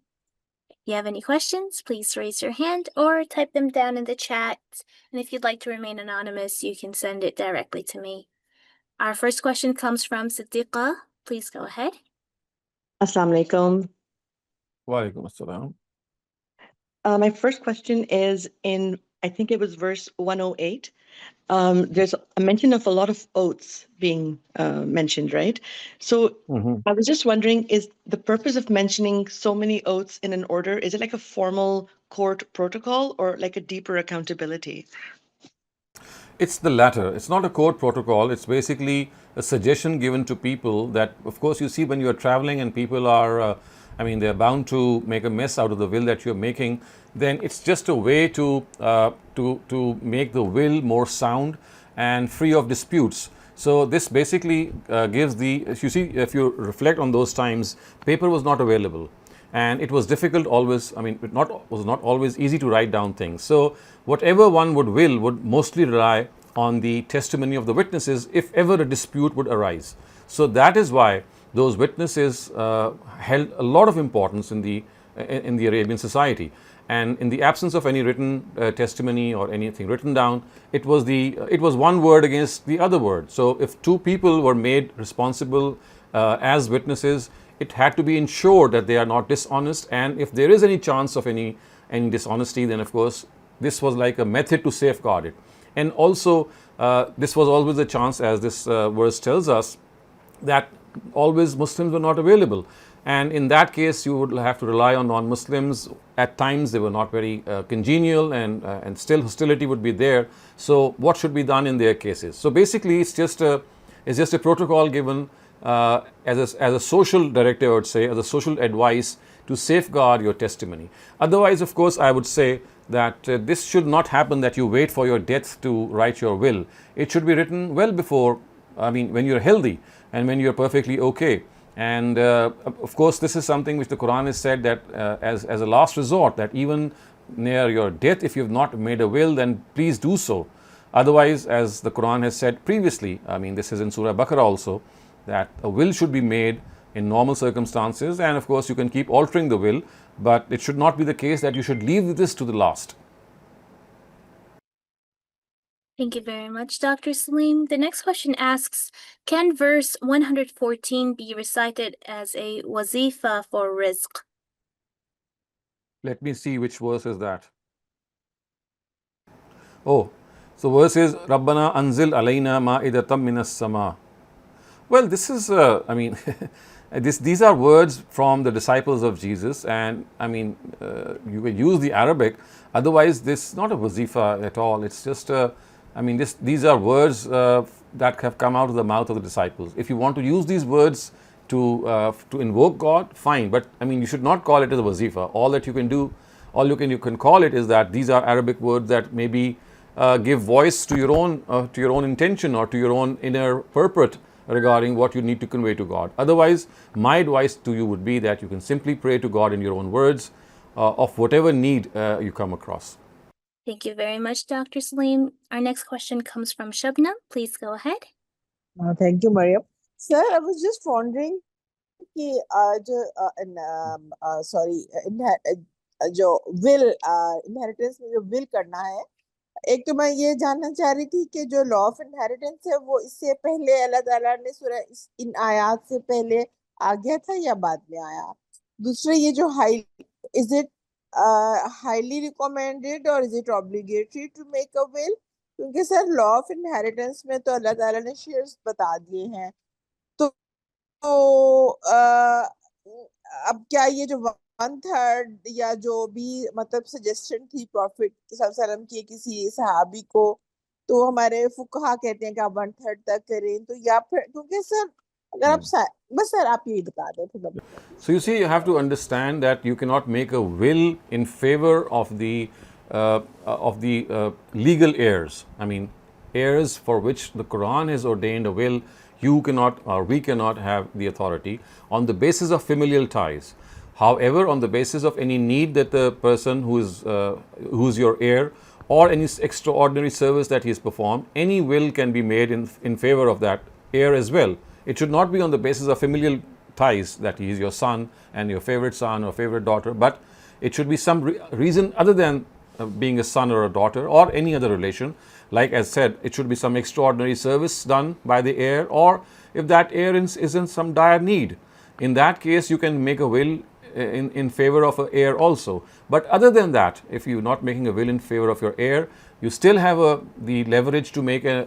If you have any questions, please raise your hand or type them down in the chat. And if you'd like to remain anonymous, you can send it directly to me. Our first question comes from Siddiqa. Please go ahead. Assalamu alaikum. Wa alaikum assalam. My first question is in, I think it was verse 108. There's a mention of a lot of oaths being mentioned, right? So I was just wondering, is the purpose of mentioning so many oaths in an order, is it like a formal court protocol or like a deeper accountability? It's the latter. It's not a court protocol. It's basically a suggestion given to people that, of course, you see when you are traveling and people are, they're bound to make a mess out of the will that you're making. Then it's just a way to make the will more sound and free of disputes. So this basically gives the, you see, if you reflect on those times, paper was not available, and it was difficult always. I mean, was not always easy to write down things. So whatever one would mostly rely on the testimony of the witnesses if ever a dispute would arise. So that is why those witnesses held a lot of importance in the Arabian society. And in the absence of any written testimony or anything written down, it was one word against the other word. So if two people were made responsible as witnesses, it had to be ensured that they are not dishonest. And if there is any chance of any dishonesty, then of course this was like a method to safeguard it. And also this was always a chance, as this verse tells us, that always Muslims were not available. And in that case, you would have to rely on non-Muslims. At times, they were not very congenial, and still hostility would be there. So, what should be done in their cases? So, basically, it's just a protocol given as a social directive, I would say, as a social advice to safeguard your testimony. Otherwise, of course, I would say that this should not happen, that you wait for your death to write your will. It should be written well before, I mean, when you're healthy and when you're perfectly okay. And of course, this is something which the Quran has said that as a last resort, that even near your death, if you've not made a will, then please do so. Otherwise, as the Quran has said previously, I mean, this is in Surah Baqarah also, that a will should be made in normal circumstances, and of course, you can keep altering the will, but it should not be the case that you should leave this to the last. Thank you very much, Dr. Saleem. The next question asks, can verse 114 be recited as a wazifa for rizq? Let me see which verse is that. Oh, so verse is Rabbana anzil alayna ma'idatam minas sama. Well, this is, I mean, these are words from the disciples of Jesus, and I mean, you can use the Arabic. Otherwise, this is not a wazifa at all. It's just I mean, these are words that have come out of the mouth of the disciples. If you want to use these words to invoke God, fine. But I mean, you should not call it as a wazifa. All that you can do, you can call it is that these are Arabic words that maybe give voice to your own intention or to your own inner purport regarding what you need to convey to God. Otherwise, my advice to you would be that you can simply pray to God in your own words of whatever need you come across. Thank you very much, Dr. Saleem. Our next question comes from Shabnam. Please go ahead. Thank you, Mariam. Sir, I was just wondering कि जो will inheritance में जो will करना है, एक तो मैं ये जानना चाह रही थी कि जो law of inheritance है वो इससे पहले अल्लाह ताला ने सूरह इन आयात से पहले आ गया था या बाद में आया? दूसरा ये जो is it highly recommended or is it obligatory to make a will? क्योंकि सर law of inheritance में तो अल्लाह ताला ने shares बता दिए हैं, तो अब क्या ये जो 1/3 या जो भी मतलब सजेशन थी प्रॉफिट सल्लम की किसी सहाबी को, तो हमारे फुकहा कहते हैं कि आप 1/3 तक करें, तो या फिर क्योंकि सर अगर आप बस सर आप यही बता दें फिर. So you see, you have to understand that you cannot make a will in favor of the legal heirs. I mean, heirs for which the Quran has ordained a will, you cannot or we cannot have the authority on the basis of familial ties. However, on the basis of any need that the person who's your heir or any extraordinary service that he has performed, any will can be made in favor of that heir as well. It should not be on the basis of familial ties, that he is your son and your favorite son or favorite daughter, but it should be some reason other than being a son or a daughter or any other relation. Like I said, it should be some extraordinary service done by the heir, or if that heir is in some dire need, in that case you can make a will in favor of an heir also. But other than that, if you're not making a will in favor of your heir, you still have the leverage to make a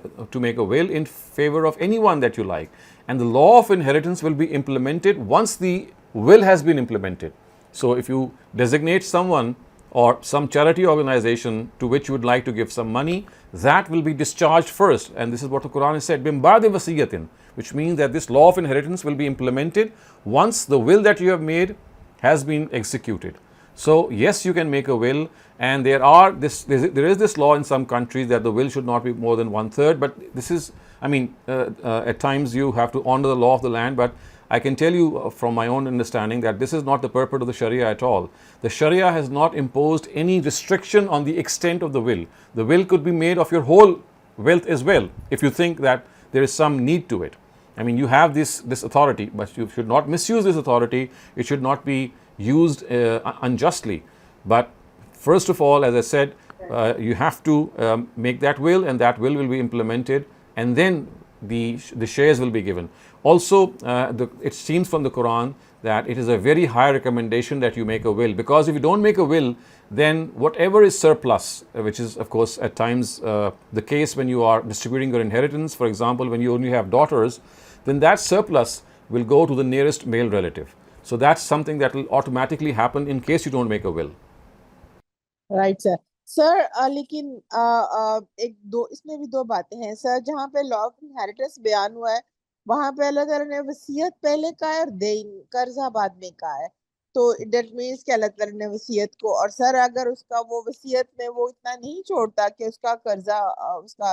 will in favor of anyone that you like. And the law of inheritance will be implemented once the will has been implemented. So if you designate someone or some charity organization to which you would like to give some money, that will be discharged first. And this is what the Quran has said, "Bim ba'di wasiyatin," which means that this law of inheritance will be implemented once the will that you have made has been executed. So yes, you can make a will, and there is this law in some countries that the will should not be more than 1/3. But this is, I mean, at times you have to honor the law of the land. But I can tell you from my own understanding that this is not the purport of the Sharia at all. The Sharia has not imposed any restriction on the extent of the will. The will could be made of your whole wealth as well, if you think that there is some need to it. I mean, you have this authority, but you should not misuse this authority. It should not be used unjustly. But first of all, as I said, you have to make that will, and that will be implemented, and then the shares will be given. Also, it seems from the Quran that it is a very high recommendation that you make a will, because if you don't make a will, then whatever is surplus, which is of course at times the case when you are distributing your inheritance, for example, when you only have daughters, then that surplus will go to the nearest male relative. So that's something that will automatically happen in case you don't make a will. Right sir sir लेकिन एक दो इसमें भी दो बातें हैं sir जहाँ पे लॉ ऑफ इनहेरिटेंस बयान हुआ है वहां पे अल्लाह ताला ने वसीयत पहले कहा है और देन कर्जा बाद में कहा है तो दैट मींस कि अल्लाह ताला ने वसीयत को और सर अगर उसका वो वसीयत में वो इतना नहीं छोड़ता कि उसका कर्जा उसका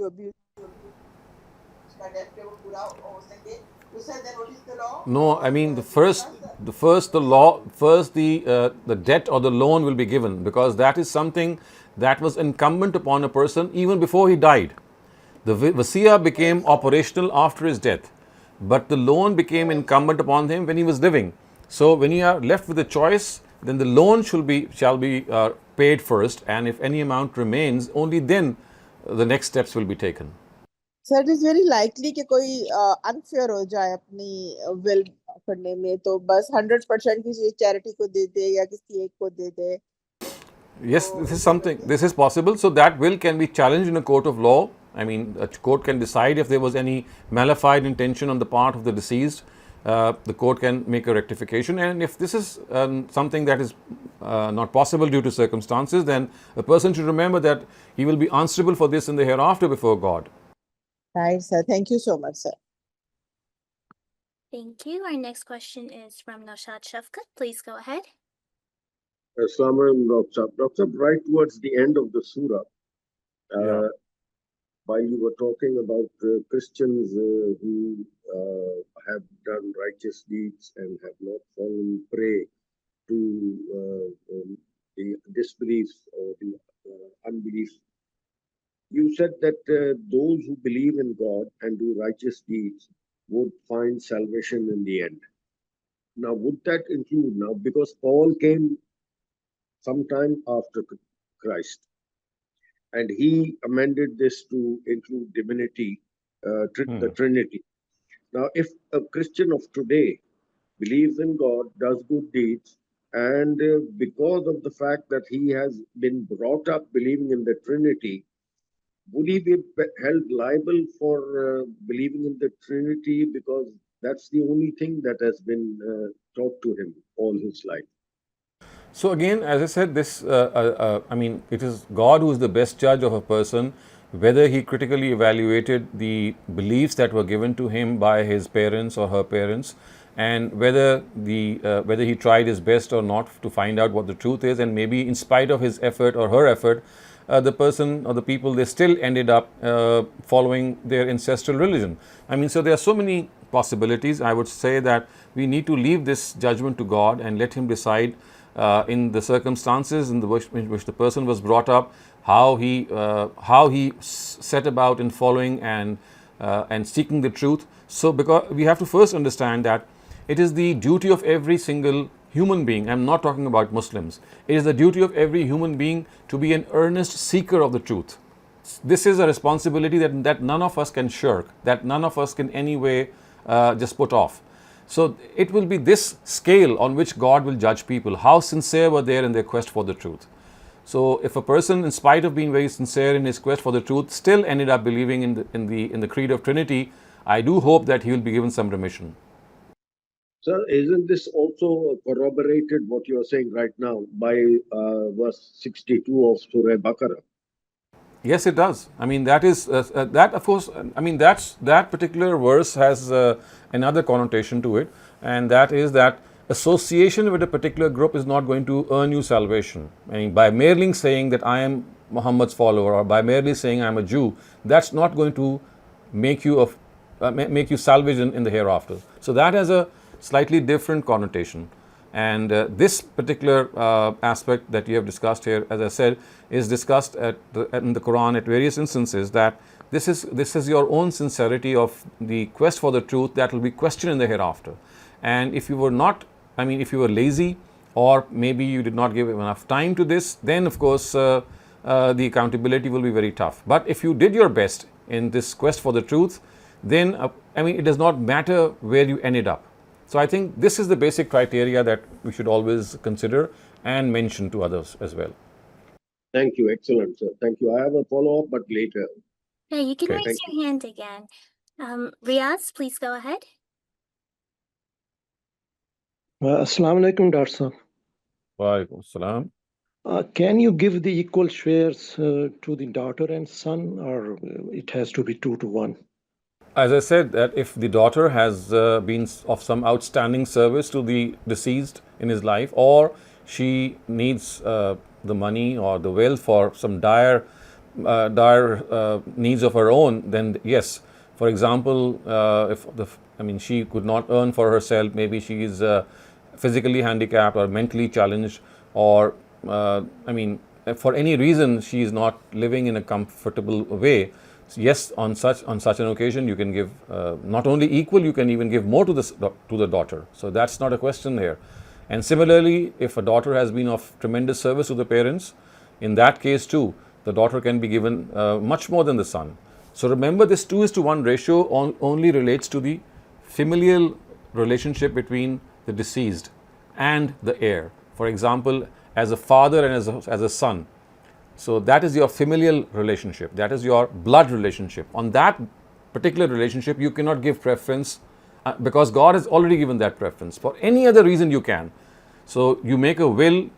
जो भी उसका डेट पे वो पूरा हो सके तो sir then what is the law No, I mean the debt or the loan will be given, because that is something that was incumbent upon a person even before he died. The wasiya became operational after his death, but the loan became incumbent upon him when he was living. So when you are left with a choice, then the loan shall be paid first, and if any amount remains, only then the next steps will be taken. Sir it is very likely कि कोई unfair हो जाए अपनी will करने में तो बस 100% किसी चैरिटी को दे दे या किसी एक को दे दे Yes, this is possible. So that will can be challenged in a court of law. I mean, a court can decide if there was any malified intention on the part of the deceased. The court can make a rectification, and if this is something that is not possible due to circumstances, then a person should remember that he will be answerable for this in the hereafter before God. Right, sir. Thank you so much, sir. Thank you. Our next question is from Naushad Shafkat. Please go ahead. Assalamu alaikum, Dr. Right towards the end of the surah, while you were talking about Christians who have done righteous deeds and have not fallen prey to the disbelief or the unbelief, you said that those who believe in God and do righteous deeds would find salvation in the end. Now, would that include now, because Paul came sometime after Christ, and he amended this to include divinity, the Trinity. Now, if a Christian of today believes in God, does good deeds, and because of the fact that he has been brought up believing in the Trinity, would he be held liable for believing in the Trinity, because that's the only thing that has been taught to him all his life? So again, as I said, I mean, it is God who is the best judge of a person, whether he critically evaluated the beliefs that were given to him by his parents or her parents, and whether he tried his best or not to find out what the truth is, and maybe in spite of his effort or her effort, the person or the people, they still ended up following their ancestral religion. I mean, so there are so many possibilities. I would say that we need to leave this judgment to God and let him decide in the circumstances in which the person was brought up, how he set about in following and seeking the truth. So because we have to first understand that it is the duty of every single human being, I'm not talking about Muslims, it is the duty of every human being to be an earnest seeker of the truth. This is a responsibility that none of us can shirk, that none of us can any way just put off. So it will be this scale on which God will judge people, how sincere were they in their quest for the truth. So if a person, in spite of being very sincere in his quest for the truth, still ended up believing in the creed of Trinity, I do hope that he will be given some remission. Sir, isn't this also corroborated what you are saying right now by verse 62 of Surah Baqarah? Yes, it does. I mean, that is that, of course. I mean, that particular verse has another connotation to it, and that is that association with a particular group is not going to earn you salvation. I mean, by merely saying that I am Muhammad's follower, or by merely saying I'm a Jew, that's not going to make you make you salvaged in the hereafter. So that has a slightly different connotation. And this particular aspect that you have discussed here, as I said, is discussed in the Quran at various instances, that this is your own sincerity of the quest for the truth that will be questioned in the hereafter. And if you were not, I mean, if you were lazy, or maybe you did not give enough time to this, then of course the accountability will be very tough. But if you did your best in this quest for the truth, then I mean, it does not matter where you ended up. So I think this is the basic criteria that we should always consider and mention to others as well. Thank you. Excellent, sir. Thank you. I have a follow-up, but later. Yeah, you can Okay. raise your hand again. Riaz, please go ahead. Assalamu alaikum, Dr. Sir. Wa alaikum assalam. Can you give the equal shares to the daughter and son, or it has to be 2 to 1? As I said, that if the daughter has been of some outstanding service to the deceased in his life, or she needs the money or the wealth for some dire needs of her own, then yes. For example, if she could not earn for herself, maybe she is physically handicapped or mentally challenged, or for any reason she is not living in a comfortable way. Yes, on such an occasion, you can give not only equal, you can even give more to the daughter. So that's not a question here. And similarly, if a daughter has been of tremendous service to the parents, in that case too, the daughter can be given much more than the son. So remember, this 2:1 ratio only relates to the familial relationship between the deceased and the heir. For example, as a father and as a son. So that is your familial relationship, that is your blood relationship. On that particular relationship, you cannot give preference because God has already given that preference. For any other reason you can. So you make a will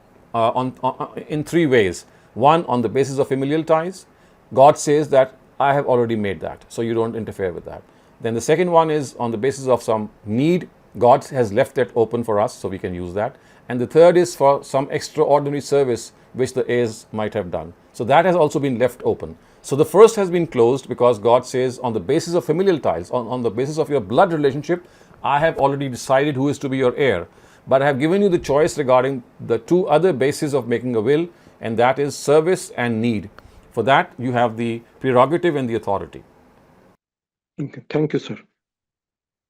in 3 ways. One, on the basis of familial ties. God says that I have already made that, so you don't interfere with that. Then the second one is on the basis of some need. God has left that open for us, so we can use that. And the third is for some extraordinary service which the heirs might have done. So that has also been left open. So the first has been closed because God says on the basis of familial ties, on the basis of your blood relationship, I have already decided who is to be your heir. But I have given you the choice regarding the 2 other bases of making a will, and that is service and need. For that, you have the prerogative and the authority. Okay. Thank you, sir.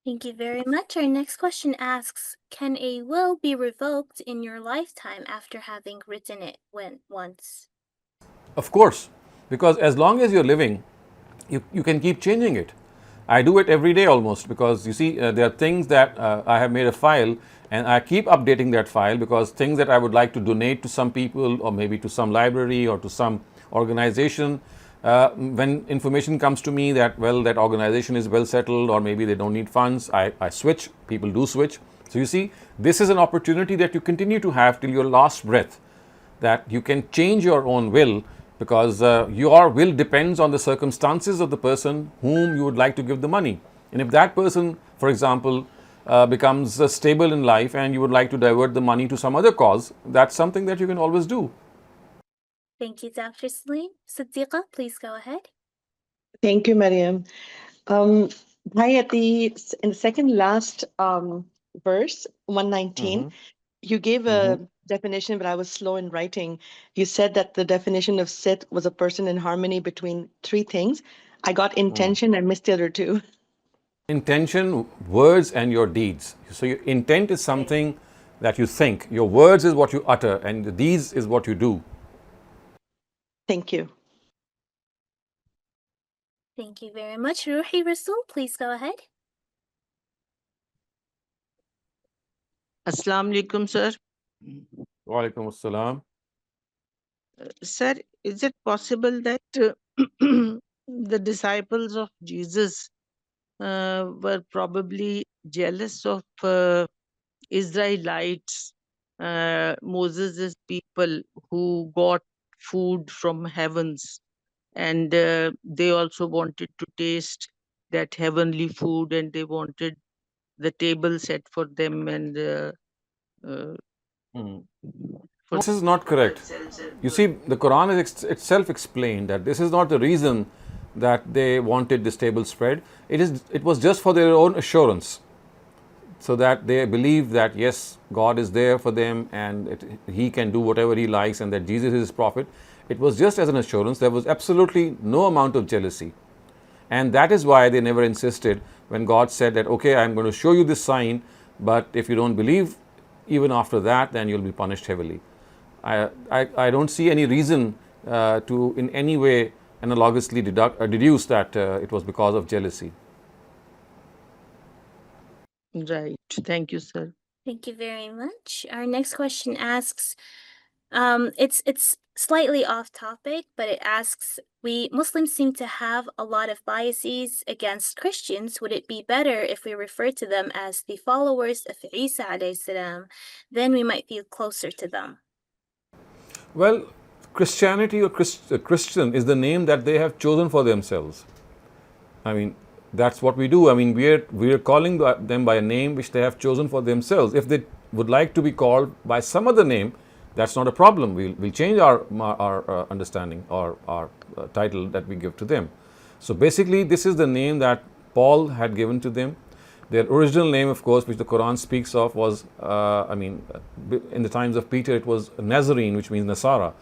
Thank you very much. Our next question asks, can a will be revoked in your lifetime after having written it once? Of course, because as long as you're living, you can keep changing it. I do it every day almost, because you see, there are things that I have made a file and I keep updating that file, because things that I would like to donate to some people, or maybe to some library or to some organization, when information comes to me that, well, that organization is well settled, or maybe they don't need funds, I switch. People do switch. So you see, this is an opportunity that you continue to have till your last breath, that you can change your own will, because your will depends on the circumstances of the person whom you would like to give the money. And if that person, for example, becomes stable in life and you would like to divert the money to some other cause, that's something that you can always do. Thank you, Dr. Saleem. Siddiqa, please go ahead. Thank you, Mariam. Hi, in the second last verse, 119, you gave a definition, but I was slow in writing. You said that the definition of sit was a person in harmony between 3 things. I got intention, I missed the other 2. Intention, words, and your deeds. So your intent is something that you think. Your words is what you utter, and the deeds is what you do. Thank you. Thank you very much. Ruhi Rasul, please go ahead. Assalamu alaikum, sir. Wa alaikum assalam. Sir, is it possible that the disciples of Jesus were probably jealous of Israelites, Moses' people, who got food from heavens, and they also wanted to taste that heavenly food, and they wanted the table set for them, and uh, for This is not correct. You see, the Quran is itself explained that this is not the reason that they wanted this table spread. It was just for their own assurance, so that they believe that yes, God is there for them and He can do whatever He likes and that Jesus is His prophet. It was just as an assurance. There was absolutely no amount of jealousy. And that is why they never insisted when God said that, okay, I'm going to show you this sign, but if you don't believe even after that, then you'll be punished heavily. I don't see any reason to in any way analogously deduce that it was because of jealousy. right. Thank you, sir. Thank you very much. Our next question asks, it's slightly off topic, but it asks, we Muslims seem to have a lot of biases against Christians. Would it be better if we refer to them as the followers of Isa alayhi salam? Then we might feel closer to them. Well, Christianity or Christian is the name that they have chosen for themselves. I mean, that's what we do. I mean, we are calling them by a name which they have chosen for themselves. If they would like to be called by some other name, that's not a problem. We'll change our understanding or our title that we give to them. So basically, this is the name that Paul had given to them. Their original name, of course, which the Quran speaks of, was, in the times of Peter, it was Nazarene, which means Nasara.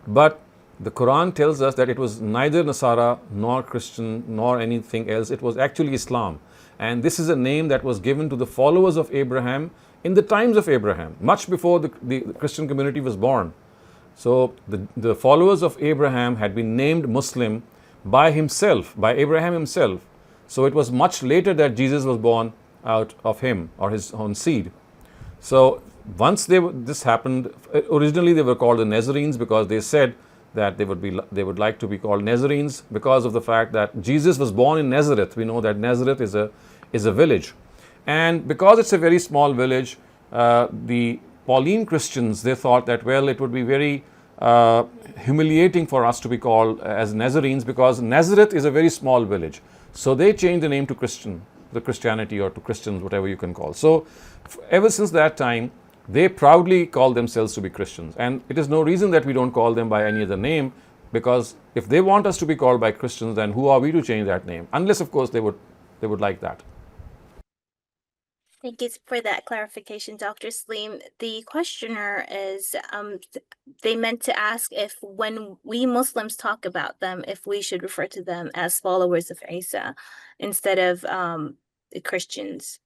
But the Quran tells us that it was neither Nasara nor Christian nor anything else. It was actually Islam. And this is a name that was given to the followers of Abraham in the times of Abraham, much before the Christian community was born. So the followers of Abraham had been named Muslim by himself, by Abraham himself. So it was much later that Jesus was born out of him or his own seed. So once this happened, originally they were called the Nazarenes because they said that they would like to be called Nazarenes because of the fact that Jesus was born in Nazareth. We know that Nazareth is a village, and because it's a very small village, the Pauline Christians, they thought that, well, it would be very humiliating for us to be called as Nazarenes because Nazareth is a very small village. So they changed the name to Christianity or to Christians, whatever you can call. So ever since that time, they proudly call themselves to be Christians. And it is no reason that we don't call them by any other name, because if they want us to be called by Christians, then who are we to change that name? Unless, of course, they would like that. Thank you for that clarification, Dr. Saleem. The questioner is, they meant to ask if when we Muslims talk about them, if we should refer to them as followers of Isa instead of the Christians.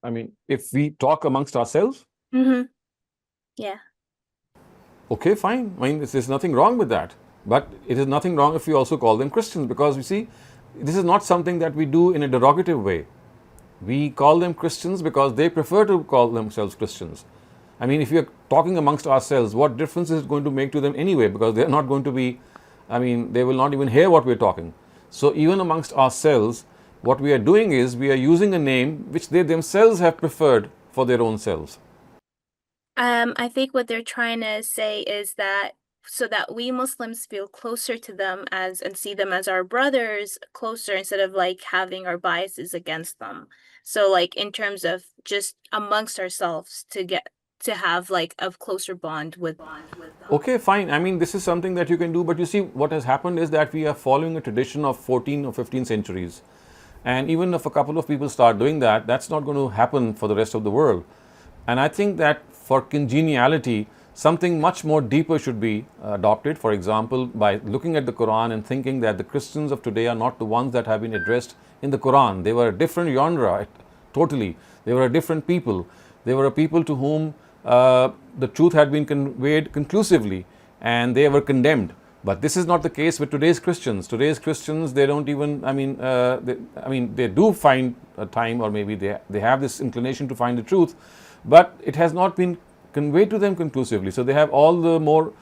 I mean, if we talk amongst ourselves, yeah. Okay, fine. I mean, there's nothing wrong with that. But it is nothing wrong if we also call them Christians, because you see, this is not something that we do in a derogative way. We call them Christians because they prefer to call themselves Christians. I mean, if we are talking amongst ourselves, what difference is it going to make to them anyway? Because they are not going to be, they will not even hear what we are talking. So even amongst ourselves, what we are doing is we are using a name which they themselves have preferred for their own selves. I think what they're trying to say is that so that we Muslims feel closer to them and see them as our brothers closer instead of like having our biases against them. So like in terms of just amongst ourselves to have like a closer bond with them. Okay, fine. This is something that you can do, but you see, what has happened is that we are following a tradition of 14 or 15 centuries. And even if a couple of people start doing that, that's not going to happen for the rest of the world. And I think that for congeniality, something much more deeper should be adopted. For example, by looking at the Quran and thinking that the Christians of today are not the ones that have been addressed in the Quran. They were a different genre, totally. They were a different people. They were a people to whom the truth had been conveyed conclusively, and they were condemned. But this is not the case with today's Christians. Today's Christians, they don't even, they do find a time, or maybe they have this inclination to find the truth, but it has not been conveyed to them conclusively. So they have all the more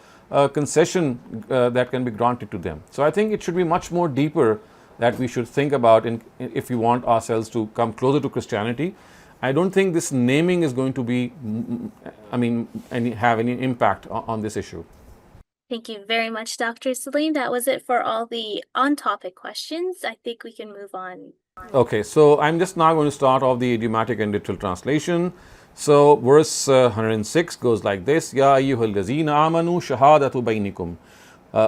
concession that can be granted to them. So I think it should be much more deeper that we should think about if we want ourselves to come closer to Christianity. I don't think this naming is going to be, have any impact on this issue. Thank you very much, Dr. Saleem. That was it for all the on-topic questions. I think we can move on. Okay, so I'm just now going to start off the idiomatic and literal translation. So verse 106 goes like this: Ya ayyuhal lazina amanu shahadatu bainikum.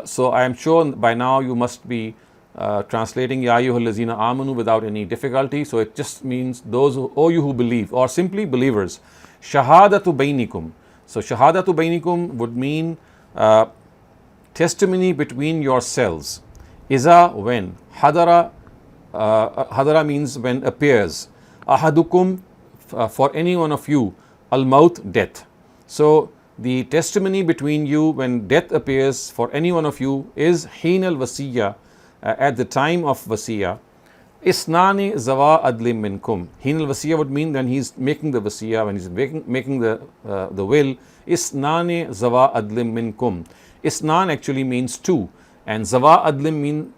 So I am sure by now you must be translating Ya ayyuhal lazina amanu without any difficulty. So it just means those who, oh you who believe, or simply believers. Shahadatu bainikum. So shahadatu bainikum would mean testimony between yourselves. Iza, when. Hadara means when appears. Ahadukum, for any one of you. Al-Maut, death. So the testimony between you when death appears for any one of you is Heen al-Wasiyya, at the time of Wasiyya. Isnani zawa adlim minkum. Heen al-Wasiyya would mean when he's making the Wasiyya, when he's making the will. Isnani zawa adlim minkum. Isnan actually means two, and zawa adlim mean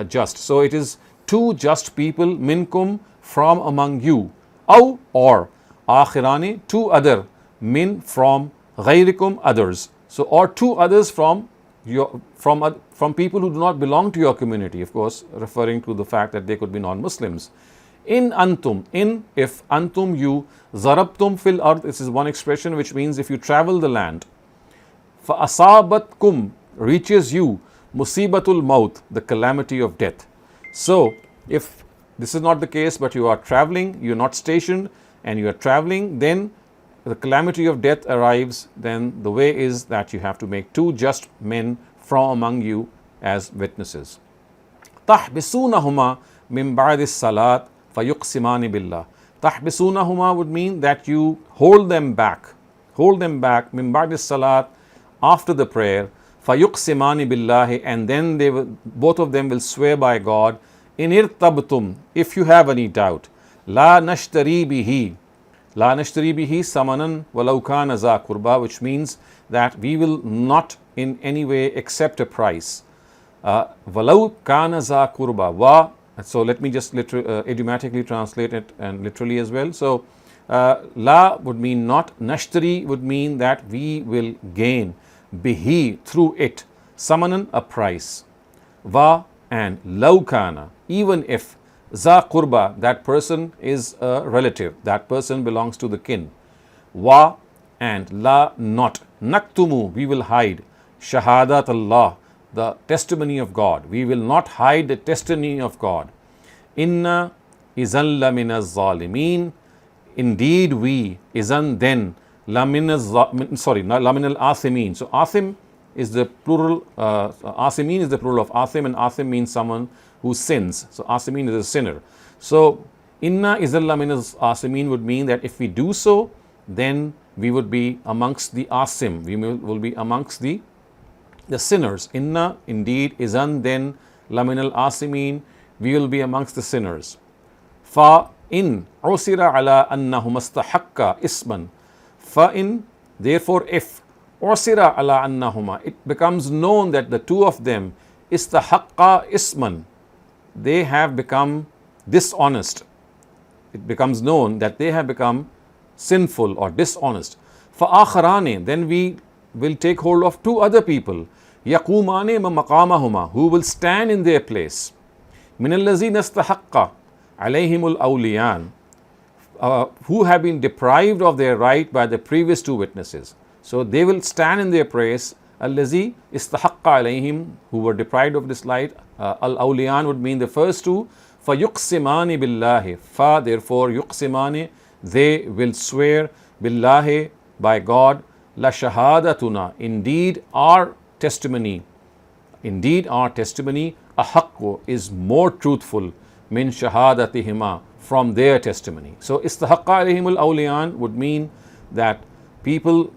just. So it is two just people, minkum, from among you. Aw, or akhirani, two other, min, from, ghayrikum, others. So or two others from people who do not belong to your community, of course referring to the fact that they could be non-Muslims. In antum, in, if, antum, you, zarabtum fil ard, this is one expression which means if you travel the land. Fa asabatkum, reaches you, musibatul maut, the calamity of death. So if this is not the case, but you are traveling, you are not stationed and you are traveling, then the calamity of death arrives, then the way is that you have to make two just men from among you as witnesses. Tahbisunahuma min ba'di salat fayuqsimani billah. Tahbisunahuma would mean that you hold them back min ba'di salat, after the prayer, fayuqsimani billahi, and then both of them will swear by God. In irtabtum, if you have any doubt. La nashtari bihi samanan walau kana za qurba, which means that we will not in any way accept a price. Walau kana za qurba, wa. So let me just idiomatically translate it and literally as well. So la would mean not, nashtari would mean that we will gain, bihi, through it, samanan, a price, wa, and law kana, even if, za qurba, that person is a relative, that person belongs to the kin, wa, and la, not, naktumu, we will hide, shahadat Allah, the testimony of God, we will not hide the testimony of God. Inna izan la minaz zalimin, indeed we, izan then, la minal athimin. So athim is the plural, asimin is the plural of athim, and athim means someone who sins. So asimin is a sinner. So inna izalla minaz asimin would mean that if we do so, then we would be amongst the asim, we will be amongst the sinners. Inna, indeed, izan, then, laminal asimin, we will be amongst the sinners. Fa in usira ala annahum astahaqqa isman. Fa in, therefore if, usira ala annahuma, it becomes known that the two of them istahaqqa isman, they have become dishonest. It becomes known that they have become sinful or dishonest. Fa akharani, then we will take hold of two other people, yaqumani maqamahuma, who will stand in their place. Min allazina istahaqqa alayhimul awliyan, who have been deprived of their right by the previous two witnesses. So they will stand in their place. Allazi istahaqqa alayhim, who were deprived of this light. Al-awliyan would mean the first two. Fa yuqsimani billahi, fa, therefore yuqsimani, they will swear, billahi, by God, la shahadatuna, indeed our testimony, ahaqqu, is more truthful, min shahadatihima, from their testimony. So istahaqqa alayhimul awliyan would mean that people,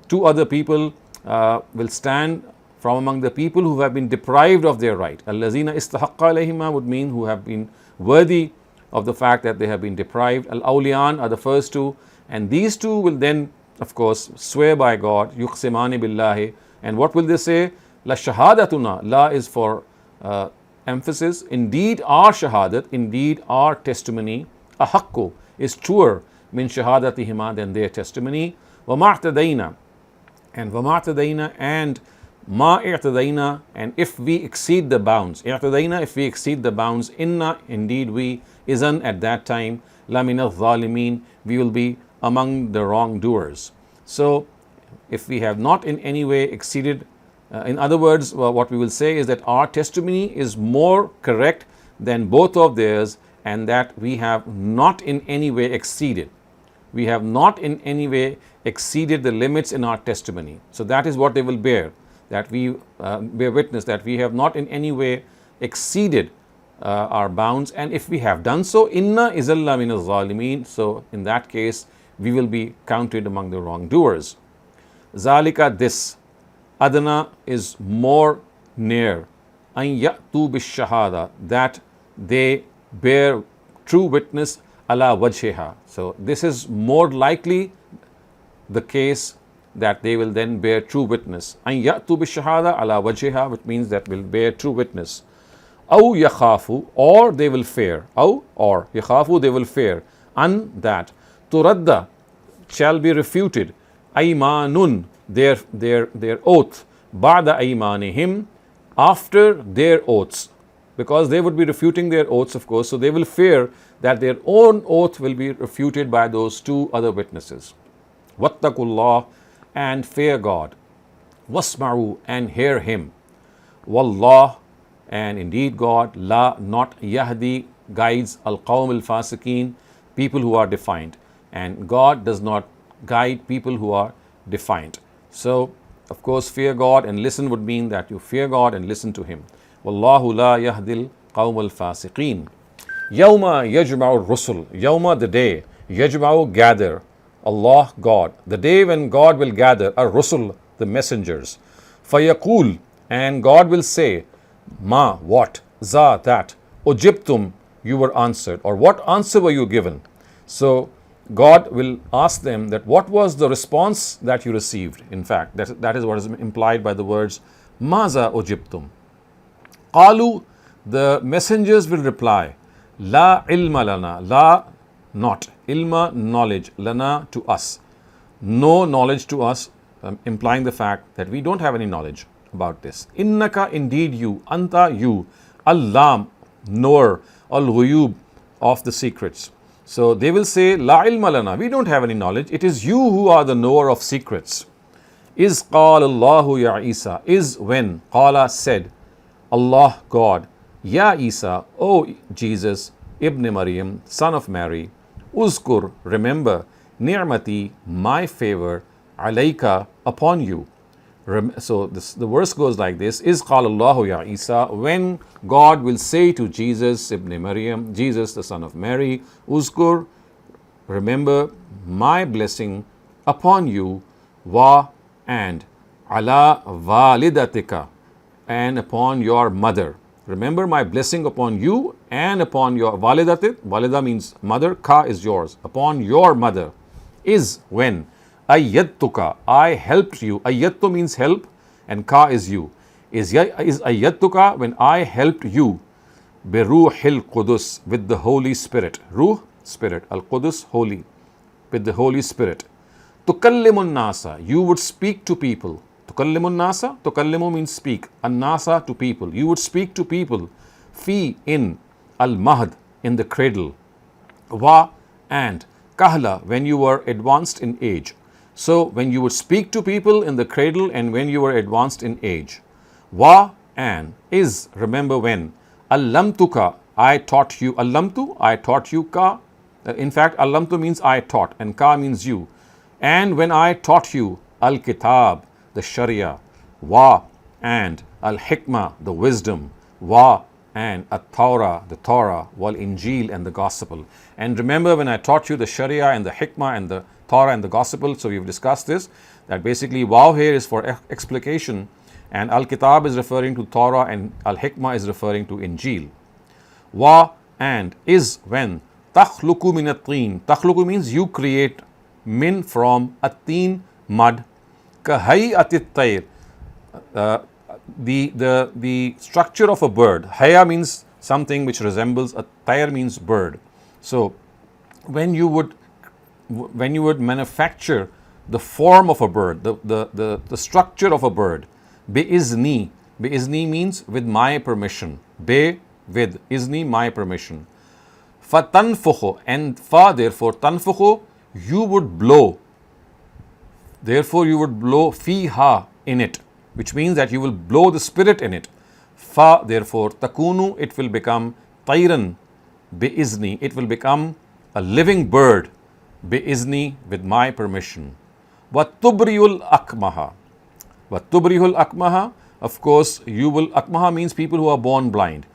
two other people will stand from among the people who have been deprived of their right. Allazina istahaqqa alayhima would mean who have been worthy of the fact that they have been deprived. Al-awliyan are the first two, and these two will then, of course, swear by God, yuqsimani billahi, and what will they say? La shahadatuna, la is for emphasis, indeed our shahadat, indeed our testimony, ahaqqu, is truer, min shahadatihima, than their testimony. Wa ma'tadayna, and ma i'tadayna, and if we exceed the bounds, i'tadayna, if we exceed the bounds, inna, indeed we, izan, at that time, la min al-zalimin, we will be among the wrongdoers. So if we have not in any way exceeded, in other words, what we will say is that our testimony is more correct than both of theirs, and that we have not in any way exceeded. We have not in any way exceeded the limits in our testimony. So that is what they will bear, that we bear witness that we have not in any way exceeded our bounds. And if we have done so, inna izalla min al-zalimin, so in that case we will be counted among the wrongdoers. Zalika, this, adna is more near, an ya'tu bish-shahada, that they bear true witness, ala wajhiha. So this is more likely the case, that they will then bear true witness. An ya'tu bish-shahada ala wajhiha, which means that will bear true witness. Aw yakhafu, or they will fear. Aw, or yakhafu, they will fear. An, that turadda, shall be refuted. Aymanun, their oath. Ba'da aymanihim, after their oaths. Because they would be refuting their oaths, of course, so they will fear that their own oath will be refuted by those two other witnesses. Wattaqullah, and fear God. Wasma'u, and hear Him. Wallah, and indeed God, la, not yahdi, guides al-qawm al-fasiqeen, people who are defiant. And God does not guide people who are defiant. So, of course, fear God and listen would mean that you fear God and listen to Him. Wallahu la yahdil qawm al-fasiqeen. Yawma yajma'u rusul. Yawma, the day. Yajma'u, gather. Allah, God. The day when God will gather ar-rusul, the messengers. Fayaqul, and God will say, ma, what? Za, that. Ujibtum, you were answered. Or what answer were you given? So God will ask them that what was the response that you received. In fact, that is what is implied by the words maza ujibtum. Qalu, the messengers will reply, la ilma lana, la, not, ilma, knowledge, lana, to us, no knowledge to us, implying the fact that we don't have any knowledge about this. Innaka, indeed you, anta, you, allam, knower, al-ghuyub, of the secrets. So they will say, la ilma lana, we don't have any knowledge, it is you who are the knower of secrets. Is qala Allahu ya Isa, is when, qala, said, Allah, God, ya Isa, O Jesus, ibn Maryam, son of Mary, uzkur, remember, ni'mati, my favor, alayka, upon you. So the verse goes like this, is qala Allahu ya Isa, when God will say to Jesus ibn Maryam, Jesus the son of Mary, uzkur, remember my blessing upon you, wa, and ala validatika, and upon your mother. Remember my blessing upon you and upon your walidatit. Walida means mother, ka is yours. Upon your mother. Is when ayyadtuka, I helped you. Ayyadtu means help and ka is you. Is ayyadtuka, when I helped you. Biruhil Qudus, with the Holy Spirit. Ruh, Spirit. Al-Qudus, Holy. With the Holy Spirit. Tukallimun nasa, you would speak to people. Tukallimun nasa, tukallimu means speak. An-nasa, to people. You would speak to people. Fi, in. Al-mahd, in the cradle. Wa, and. Kahla, when you were advanced in age. So when you would speak to people in the cradle and when you were advanced in age. Wa, and. Is, remember when. Allamtuka, I taught you. Allamtu, I taught you. Ka, in fact, allamtu means I taught and ka means you. And when I taught you al-kitab, the sharia, wa, and al-hikmah, the wisdom, wa, and at-Torah, the Torah, wal-Injil, and the gospel. And remember when I taught you the sharia and the hikmah and the Torah and the gospel, so we've discussed this, that basically wow here is for explication and al-kitab is referring to Torah and al-hikmah is referring to Injil. Wa, and, is when takhluqu min at-tin. Takhluqu means you create, min, from, at-tin, mud, ka hay'atit tayr, the structure of a bird. Haya means something which resembles, a tayr means bird. So when you would manufacture the form of a bird, the structure of a bird, bi'izni means with my permission, with izni, my permission. Fatanfukhu, and fa, therefore tanfukhu, you would blow. Therefore, you would blow fiha in it, which means that you will blow the spirit in it. Fa, therefore, takunu, it will become tayran bi-izni, it will become a living bird bi-izni, with my permission. Wa tubriyul akmaha. Wa tubrihul akmaha, of course, you will, akmaha means people who are born blind.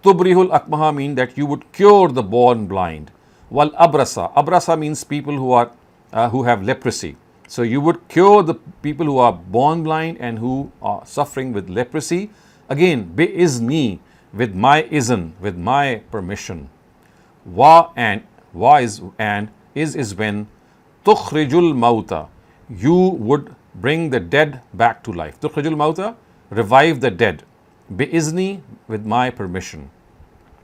Tubrihul akmaha mean that you would cure the born blind. Wal abrasa, abrasa means people who have leprosy. So you would cure the people who are born blind and who are suffering with leprosy. Again, bi-izni, with my izn, with my permission. Wa is when tukhrijul mauta, you would bring the dead back to life. Tukhrijul mauta, revive the dead. Bi-izni, with my permission.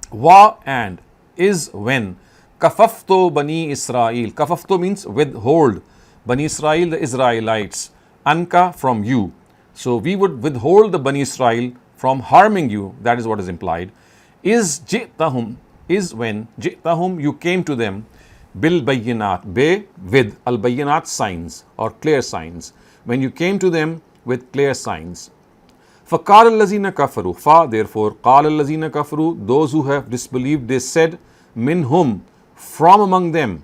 Wa and is when kafafto bani Israel. Kafafto means withhold. Bani Israel, the Israelites. Anka, from you. So we would withhold the Bani Israel from harming you. That is what is implied. Is jitahum, is when jitahum, you came to them. Bil bayyinat, be, with, al bayyinat, signs or clear signs. When you came to them with clear signs. فَقَالَ الَّذِينَ كَفَرُوا, fa, therefore, قَالَ الَّذِينَ كَفَرُوا, those who have disbelieved, they said, minhum, from among them.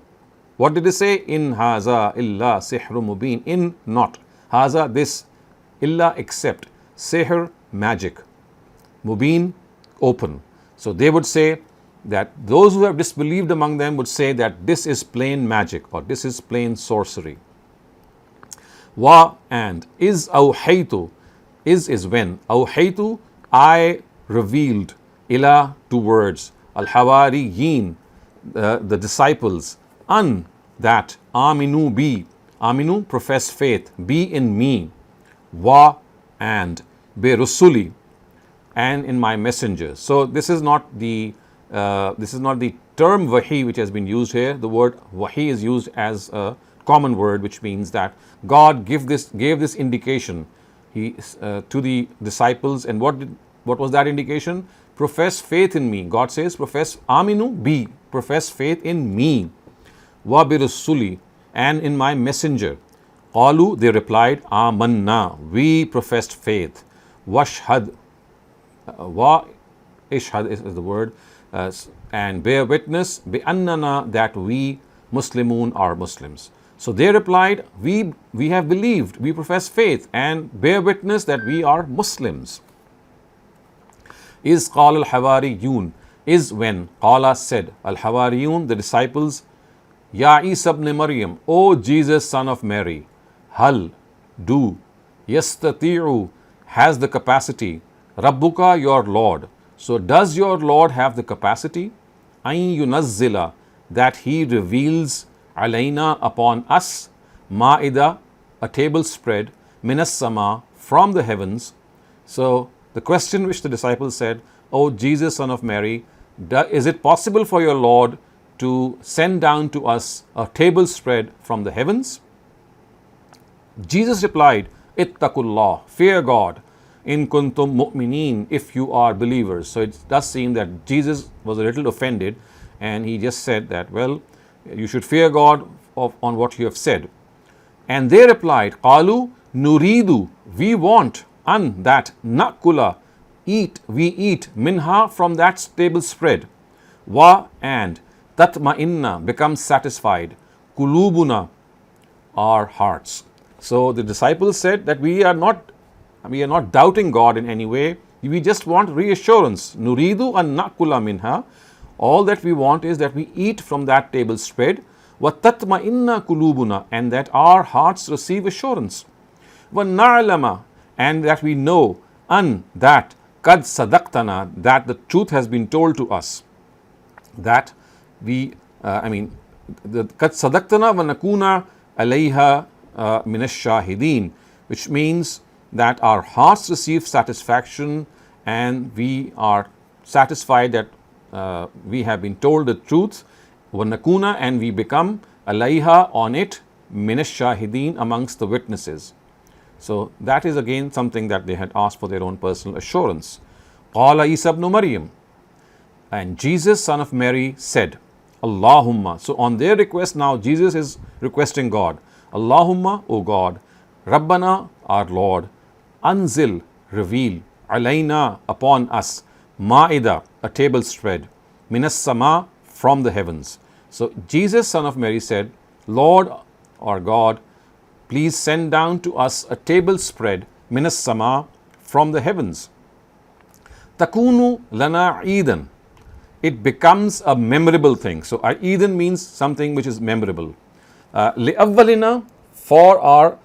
What did they say? In haza illa sihr mubin. In not. Haza, this, illa, except. Sihr, magic. Mubin, open. So they would say that those who have disbelieved among them would say that this is plain magic or this is plain sorcery. Wa and is awhaytu, is when awhaytu, I revealed, ila, to words, al-hawariyin, the disciples, an, that, aminu, be, aminu, profess faith, be in me, wa, and, be rusuli, and in my messengers. So this is not the term wahi which has been used here. The word wahi is used as a common word, which means that God gave this indication to the disciples. And what was that indication? Profess faith in me. God says, profess aminu, be, profess faith in me. Wa bi rusuli, and in my messenger. Qalu, they replied, amanna, we professed faith. Washhad, wa ishhad is the word, and bear witness, bi annana, that we Muslimun are Muslims. So they replied, we have believed, we profess faith, and bear witness that we are Muslims. Is qala al-hawariyun, is when qala said, al-hawariyun, the disciples, Ya Isa ibn Maryam, O Jesus, son of Mary, hal, do, yastati'u, has the capacity, Rabbuka, your Lord. So does your Lord have the capacity? Ayn yunazzila, that he reveals, alayna, upon us, ma'ida, a table spread, minas sama, from the heavens. So the question which the disciples said, O Jesus, son of Mary, is it possible for your Lord to send down to us a table spread from the heavens? Jesus replied, Ittaqullah, fear God, in kuntum mu'mineen, if you are believers. So it does seem that Jesus was a little offended and he just said that, well, you should fear God on what you have said. And they replied, Qalu nuridu, we want, an, that, nakula, we eat, minha, from that table spread. Wa, and, tatma'inna, become satisfied, kulubuna, our hearts. So the disciples said that we are not doubting God in any way. We just want reassurance. Nuridu an nakula minha. All that we want is that we eat from that table spread. Wa tatma'inna kulubuna, and that our hearts receive assurance. Wa na'lama, and that we know, an, that, kad sadaqtana, that the truth has been told to us. That we, the kad sadaqtana wa nakuna alayha minash shahideen, which means that our hearts receive satisfaction and we are satisfied that we have been told the truth, wa nakuna, and we become alayha, on it, minash shahideen, amongst the witnesses. So that is again something that they had asked for their own personal assurance. Qala Isa ibn Maryam, and Jesus, son of Mary, said, Allahumma. So on their request, now Jesus is requesting God. Allahumma, O God, Rabbana, our Lord, Anzil, reveal, Alayna, upon us, Ma'ida, a table spread, Minas Sama, from the heavens. So Jesus, son of Mary, said, Lord or God, please send down to us a table spread, Minas Sama, from the heavens. Takunu lana Eidan. It becomes a memorable thing. So Eidan means something which is memorable. Li'awwalina, for our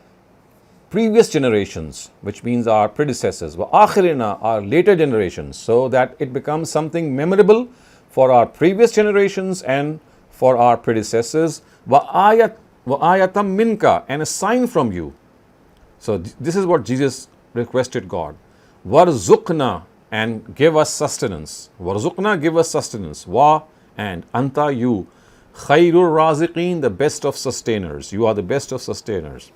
previous generations, which means our predecessors. Wa akhirina, our later generations, so that it becomes something memorable for our previous generations and for our predecessors. Wa ayatam minka, and a sign from you. So this is what Jesus requested God. Warzuqna, and give us sustenance. Warzuqna, give us sustenance. Wa, and anta, you. Khairur raziqeen, the best of sustainers. You are the best of sustainers.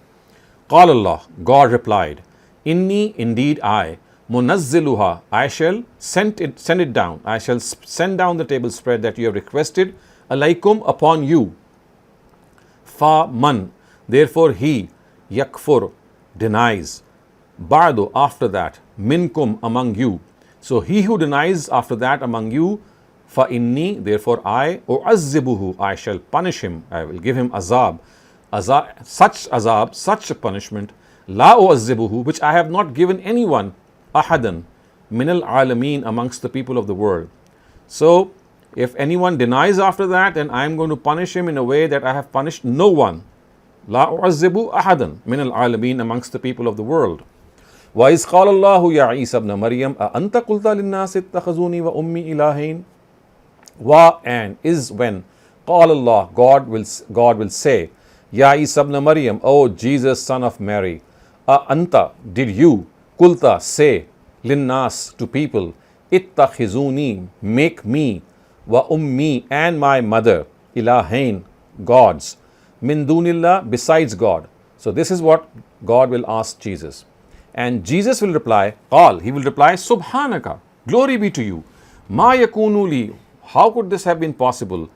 Qala Allah, God replied, Inni, indeed I, munazziluha, I shall send it down. I shall send down the table spread that you have requested, alaykum, upon you. Fa man, therefore he, yakfur, denies, ba'du, after that, minkum, among you. So he who denies after that among you, fa inni, therefore I, u'azzibuhu, I shall punish him, I will give him azab, such a punishment, la u'azzibuhu, which I have not given anyone, ahadan, minal alameen, amongst the people of the world. So if anyone denies after that, then I am going to punish him in a way that I have punished no one. La u'azzibu ahadan minal alameen, amongst the people of the world. Wa iz qala Allahu ya Isa ibn Maryam a anta qulta lin-nasi ittakhazuni wa ummi ilahain. Wa, and is when qala Allah, God will say, Ya Isa ibn Maryam, O Jesus, son of Mary, a anta, did you, qulta, say, lin-nas, to people, ittakhizuni, make me, wa ummi, and my mother, ilahain, gods, min dunillah, besides God. So this is what God will ask Jesus. And Jesus will reply, qal, he will reply, subhanaka, glory be to you. Ma yakunu li, how could this have been possible?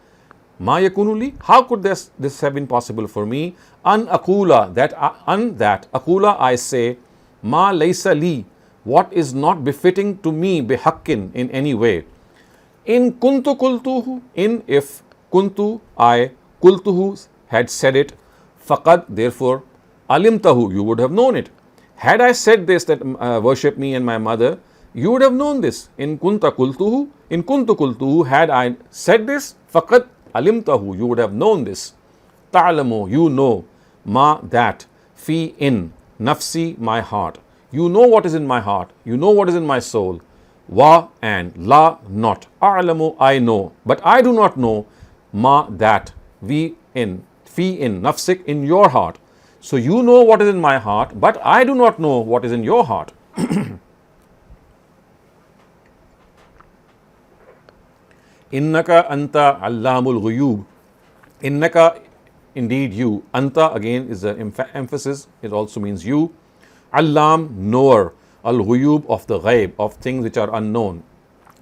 Ma yakunu li, how could this have been possible for me? An akula, that akula, I say, ma laysa li, what is not befitting to me, bihaqqin, in any way. In kuntu kultuhu, in if kuntu, I, kultuhu, had said it, faqad, therefore, alimtahu, you would have known it. Had I said this, that worship me and my mother, you would have known this. In kuntu kultuhu, had I said this, faqad alimtahu, you would have known this. Ta'lamu, you know, ma, that, fi, in, nafsi, my heart. You know what is in my heart, you know what is in my soul. Wa, and, la, not. A'lamu, I know, but I do not know, ma, that, vi, in, fi, in, nafsik, in your heart. So you know what is in my heart, but I do not know what is in your heart. Innaka anta allamul ghuyub. Innaka, indeed you. Anta, again, is the emphasis. It also means you. Allam, knower. Al-ghuyub, of the ghaib, of things which are unknown.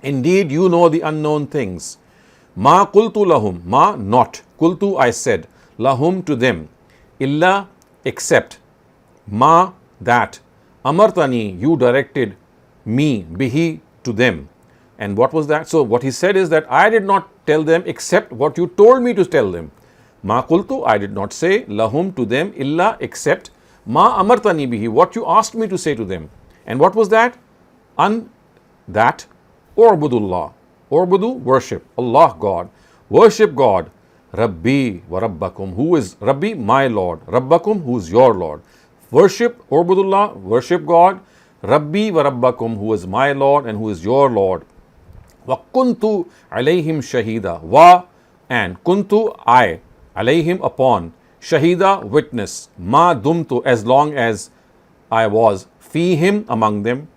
Indeed, you know the unknown things. Ma qultu lahum, ma, not. Qultu, I said. Lahum, to them. Illa, except. Ma, that. Amartani, you directed me, bihi, to them. And what was that? So what he said is that I did not tell them except what you told me to tell them. Ma qultu, I did not say, lahum, to them, illa, except, ma amartani bihi, what you asked me to say to them. And what was that? That, u'budullah. U'budu, worship. Allah, God. Worship God. Rabbi wa Rabbakum, who is Rabbi, my Lord. Rabbakum, who is your Lord. Worship, u'budullah, worship God. Rabbi wa Rabbakum, who is my Lord and who is your Lord. Wa kuntu alayhim shahida. Wa, and kuntu, I, alayhim, upon. Shahida, witness. Ma dumtu, as long as I was. Fihim, among them.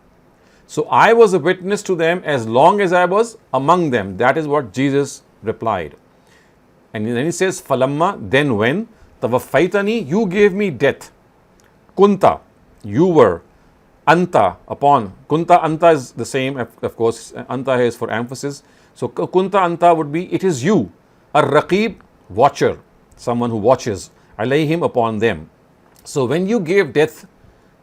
So I was a witness to them as long as I was among them. That is what Jesus replied. And then he says, falamma, then when, tawaffaitani, you gave me death. Kunta, you were. Anta, upon. Kunta, anta is the same, of course. Anta is for emphasis. So kunta, anta would be, it is you. Ar-Raqib, watcher, someone who watches, alayhim, upon them. So when you gave death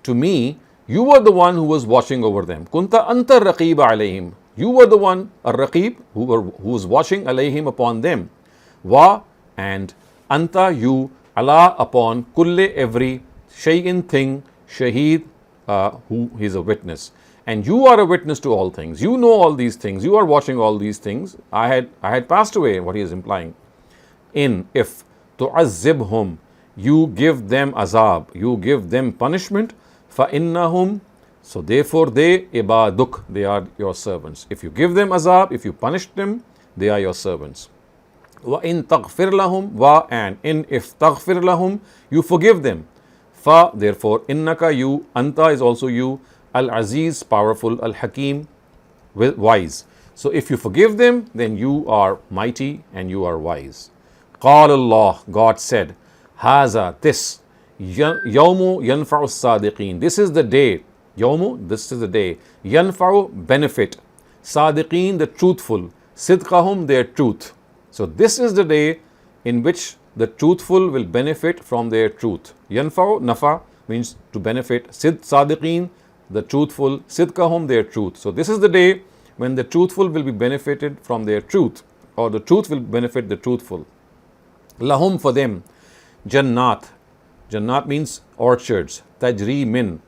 to me, you were the one who was watching over them. Kunta anta raqiba alayhim. You were the one, ar-raqib, who was watching alayhim, upon them. Wa, and anta, you, ala, upon, kulle, every, shay'in, thing, shaheed, who is a witness. And you are a witness to all things. You know all these things. You are watching all these things. I had passed away, what he is implying. In, if, tu'azzibhum, you give them azab, you give them punishment, فَإِنَّهُمْ, so therefore they, ibaduk, they are your servants. If you give them azab, if you punish them, they are your servants. وَإِن تَغْفِرْ لَهُمْ, wa, and in, if تَغْفِرْ لَهُمْ, you forgive them. Fa, therefore, innaka, you, anta is also you, al-aziz, powerful, al-hakim, wise. So if you forgive them, then you are mighty and you are wise. قال Allah, God said, Haza, this, Yawmu yanfa'u sadiqeen. This is the day. Yawmu, this is the day. Yanfa'u, benefit. Sadiqeen, the truthful. Sidqahum, their truth. So this is the day in which the truthful will benefit from their truth. Yanfa'u, nafa, means to benefit. Sadiqeen, the truthful. Sidqahum, their truth. So this is the day when the truthful will be benefited from their truth, or the truth will benefit the truthful. Lahum, for them. Jannat. Jannat means orchards. Tajri min,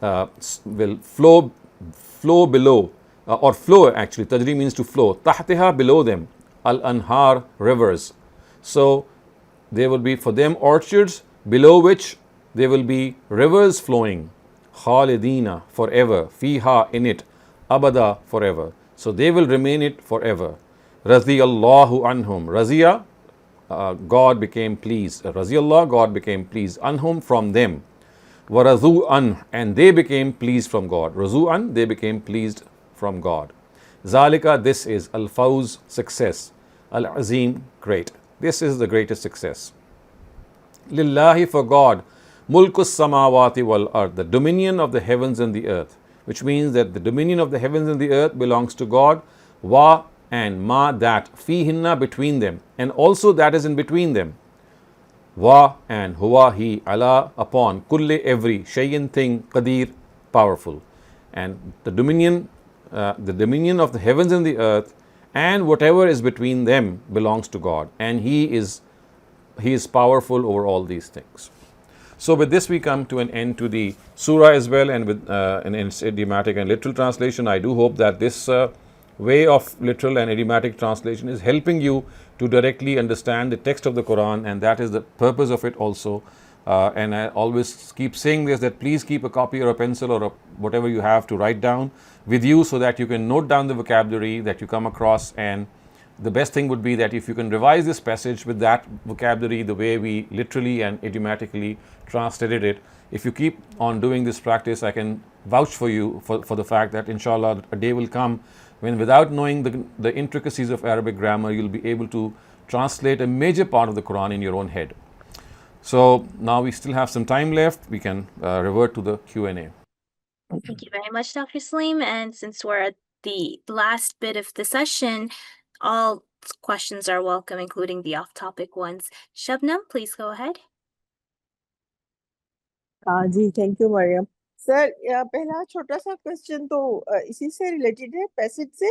will flow below, or flow actually. Tajri means to flow. Tahtiha, below them. Al-anhar, rivers. So there will be for them orchards below which there will be rivers flowing. Khalidina, forever. Fiha, in it. Abada, forever. So they will remain it forever. Radiyallahu anhum. Raziya, God became pleased. Raziyallah, God became pleased. Anhum, from them. Warazu an, and they became pleased from God. Razu an, they became pleased from God. Zalika, this is al-fawz, success. Al-azim, great. This is the greatest success. Lillahi, for God, mulkus samawati wal ard, the dominion of the heavens and the earth, which means that the dominion of the heavens and the earth belongs to God. Wa, and ma, that, fihinna, between them, and also that is in between them. Wa, and huwa, he, ala, upon, kulle, every, shay'in, thing, qadir, powerful. And the dominion of the heavens and the earth and whatever is between them belongs to God, and He is powerful over all these things. So with this we come to an end to the surah as well, and with an idiomatic and literal translation. I do hope that this way of literal and idiomatic translation is helping you to directly understand the text of the Quran, and that is the purpose of it also. And I always keep saying this, that please keep a copy or a pencil or whatever you have to write down with you, so that you can note down the vocabulary that you come across. And the best thing would be that if you can revise this passage with that vocabulary, the way we literally and idiomatically translated it, if you keep on doing this practice, I can vouch for you for the fact that inshallah a day will come when, without knowing the intricacies of Arabic grammar, you'll be able to translate a major part of the Quran in your own head. So now we still have some time left. We can revert to the Q&A. Thank you very much, Dr. Saleem. And since we're at the last bit of the session, all questions are welcome, including the off-topic ones. Shabnam, please go ahead. जी thank you Mariam sir पहला छोटा सा question तो इसी से related है passage से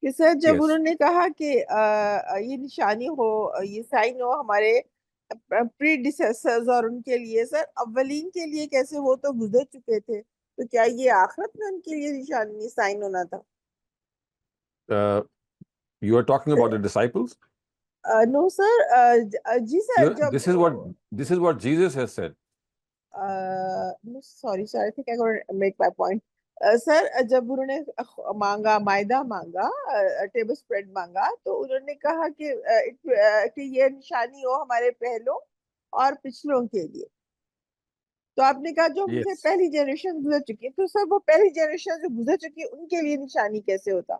कि सर जब Yes. उन्होंने कहा कि ये निशानी हो, ये साइन हो हमारे प्रीडिसेसर्स और उनके लिए, सर अव्वलीन के लिए कैसे, वो तो गुजर चुके थे, तो क्या ये आखिरत में उनके लिए निशानी साइन होना था? You are talking about the disciples? No sir जी सर जब This is what Jesus has said. no, sorry, I think I'm going to make my point. Sir जब उन्होंने मांगा, मायदा मांगा, टेबल स्प्रेड मांगा, तो उन्होंने कहा कि ये निशानी हो हमारे पहलों और पिछलों के लिए। तो आपने कहा जो Yes. हमसे पहली जनरेशन गुजर चुकी है, तो सर वो पहली जनरेशन जो गुजर चुकी है उनके लिए निशानी कैसे होता?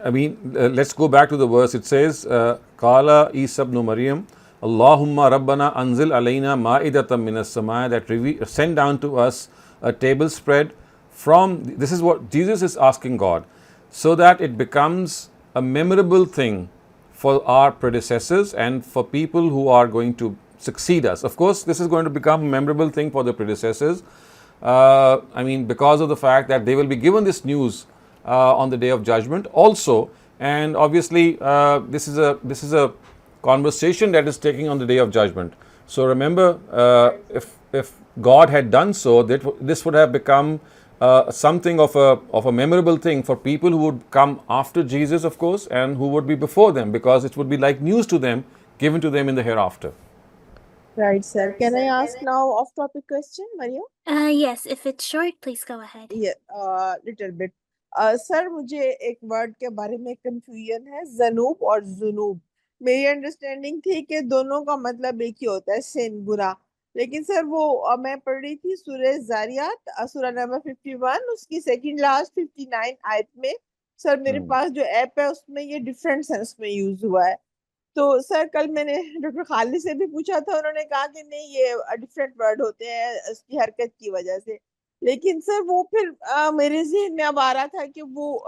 I mean, let's go back to the verse. It says, Qala Isa ibn Maryam, Allahumma Rabbana anzil alayna ma'idatan minas samai, that send down to us a table spread from, this is what Jesus is asking God, so that it becomes a memorable thing for our predecessors and for people who are going to succeed us. Of course, this is going to become a memorable thing for the predecessors. Because of the fact that they will be given this news on the Day of Judgment also, and obviously this is a conversation that is taking on the Day of Judgment. So remember, if God had done so, this would have become something of a memorable thing for people who would come after Jesus, of course, and who would be before them, because it would be like news to them, given to them in the hereafter. Right, sir. Can I ask now off-topic question, Maria? Yes, if it's short, please go ahead. Yeah, little bit. Sir मुझे एक word के बारे में confusion है, ज़नूब और जुनूब. मेरी understanding थी कि दोनों का मतलब एक ही होता है, सिन, गुनाह. लेकिन सर वो मैं पढ़ रही थी सूरह ज़ारियात, सूरह नंबर 51, उसकी सेकंड लास्ट 59 आयत में. सर मेरे पास जो ऐप है उसमें ये डिफरेंट सेंस में यूज हुआ है. तो सर कल मैंने डॉक्टर खालिद से भी पूछा था, उन्होंने कहा कि नहीं ये डिफरेंट वर्ड होते हैं उसकी हरकत की वजह से. लेकिन सर वो फिर मेरे ज़हन में अब आ रहा था कि वो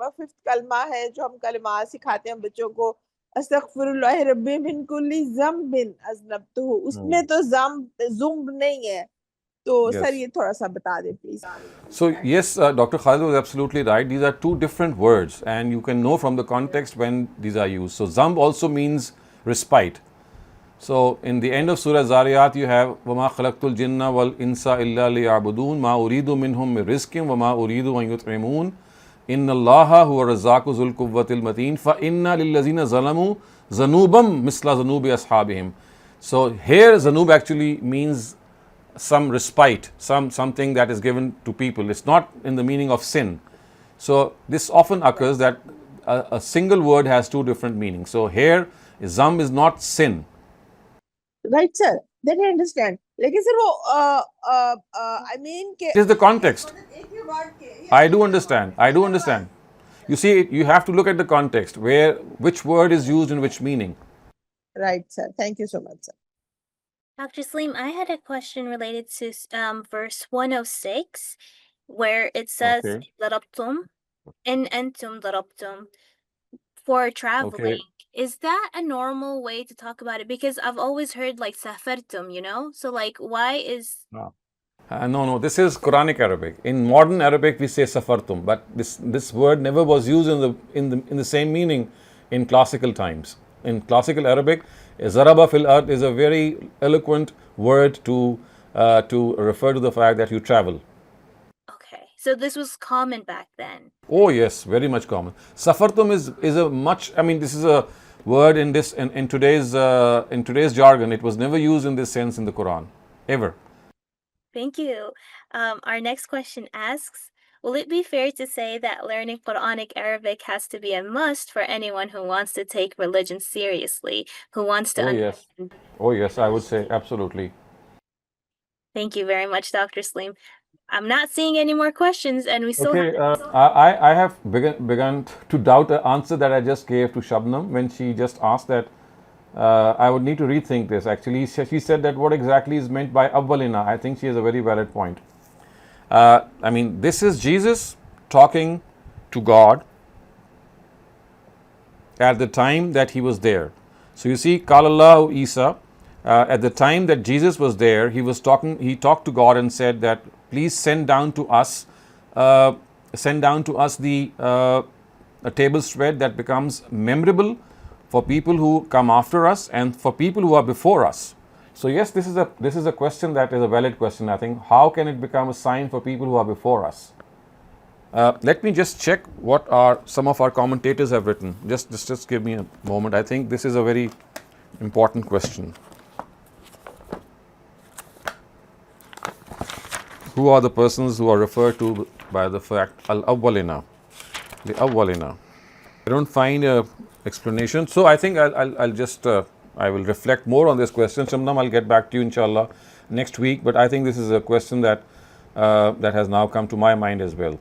5th कलमा है जो हम कलमा सिखाते हैं बच्चों को, अस्तगफिरुल्लाह रब्बी मिन कुल्ली ज़म्बिन अज़नबतहु, उसमें तो ज़ुम्ब नहीं है. तो सर ये थोड़ा सा बता दें please. So yes, Dr. Khalid was absolutely right. These are two different words, and you can know from the context when these are used. So zamb also means respite. So in the end of Surah Zariyat, you have وَمَا خَلَقْتُ الْجِنَّ وَالْإِنسَ إِلَّا لِيَعْبُدُونَ مَا أُرِيدُ مِنْهُم مِّن رِزْقٍ وَمَا أُرِيدُ أَن يُطْعِمُونَ إِنَّ اللَّهَ هُوَ الرَّزَّاقُ ذُو الْقُوَّةِ الْمَتِينُ فَإِنَّ لِلَّذِينَ ظَلَمُوا ذَنُوبًا مِثْلَ ذُنُوبِ أَصْحَابِهِمْ. So here zanub actually means some respite, something that is given to people. It's not in the meaning of sin. So this often occurs that a single word has two different meanings. So here zamb is not sin. Right sir, then I understand. लेकिन sir वो I mean के It is the context. I do understand. You see, you have to look at the context, which word is used in which meaning. Right sir, thank you so much sir. Dr. Saleem, I had a question related to verse 106, where it says Okay. ضربتم إن أنتم ضربتم for traveling. Is that a normal way to talk about it? Because I've always heard like safartum, so like why is No, this is Quranic Arabic. In modern Arabic we say safartum, but this word never was used in the same meaning in classical times. In classical Arabic, zaraba fil ard is a very eloquent word to refer to the fact that you travel. Okay, so this was common back then. Oh yes, very much common. Safartum is a much. This is a word in today's jargon. It was never used in this sense in the Quran, ever. Thank you. Our next question asks, will it be fair to say that learning Quranic Arabic has to be a must for anyone who wants to take religion seriously, who wants to understand? Oh yes, I would say absolutely. Thank you very much, Dr. Saleem. I'm not seeing any more questions, and we still have... I have begun to doubt the answer that I just gave to Shabnam when she just asked that. I would need to rethink this. Actually, she said that what exactly is meant by awwalina. I think she has a very valid point. This is Jesus talking to God at the time that he was there. So you see, Qalallahu Isa, at the time that Jesus was there, he talked to God and said that please send down to us a table spread that becomes memorable for people who come after us and for people who are before us. So yes, this is a question that is a valid question. I think, how can it become a sign for people who are before us? Let me just check what some of our commentators have written. Just give me a moment. I think this is a very important question. Who are the persons who are referred to by the fact al-awwalina, the awwalina? I don't find a explanation, so I think I'll just I will reflect more on this question. Shamnam, I'll get back to you inshallah next week, but I think this is a question that has now come to my mind as well.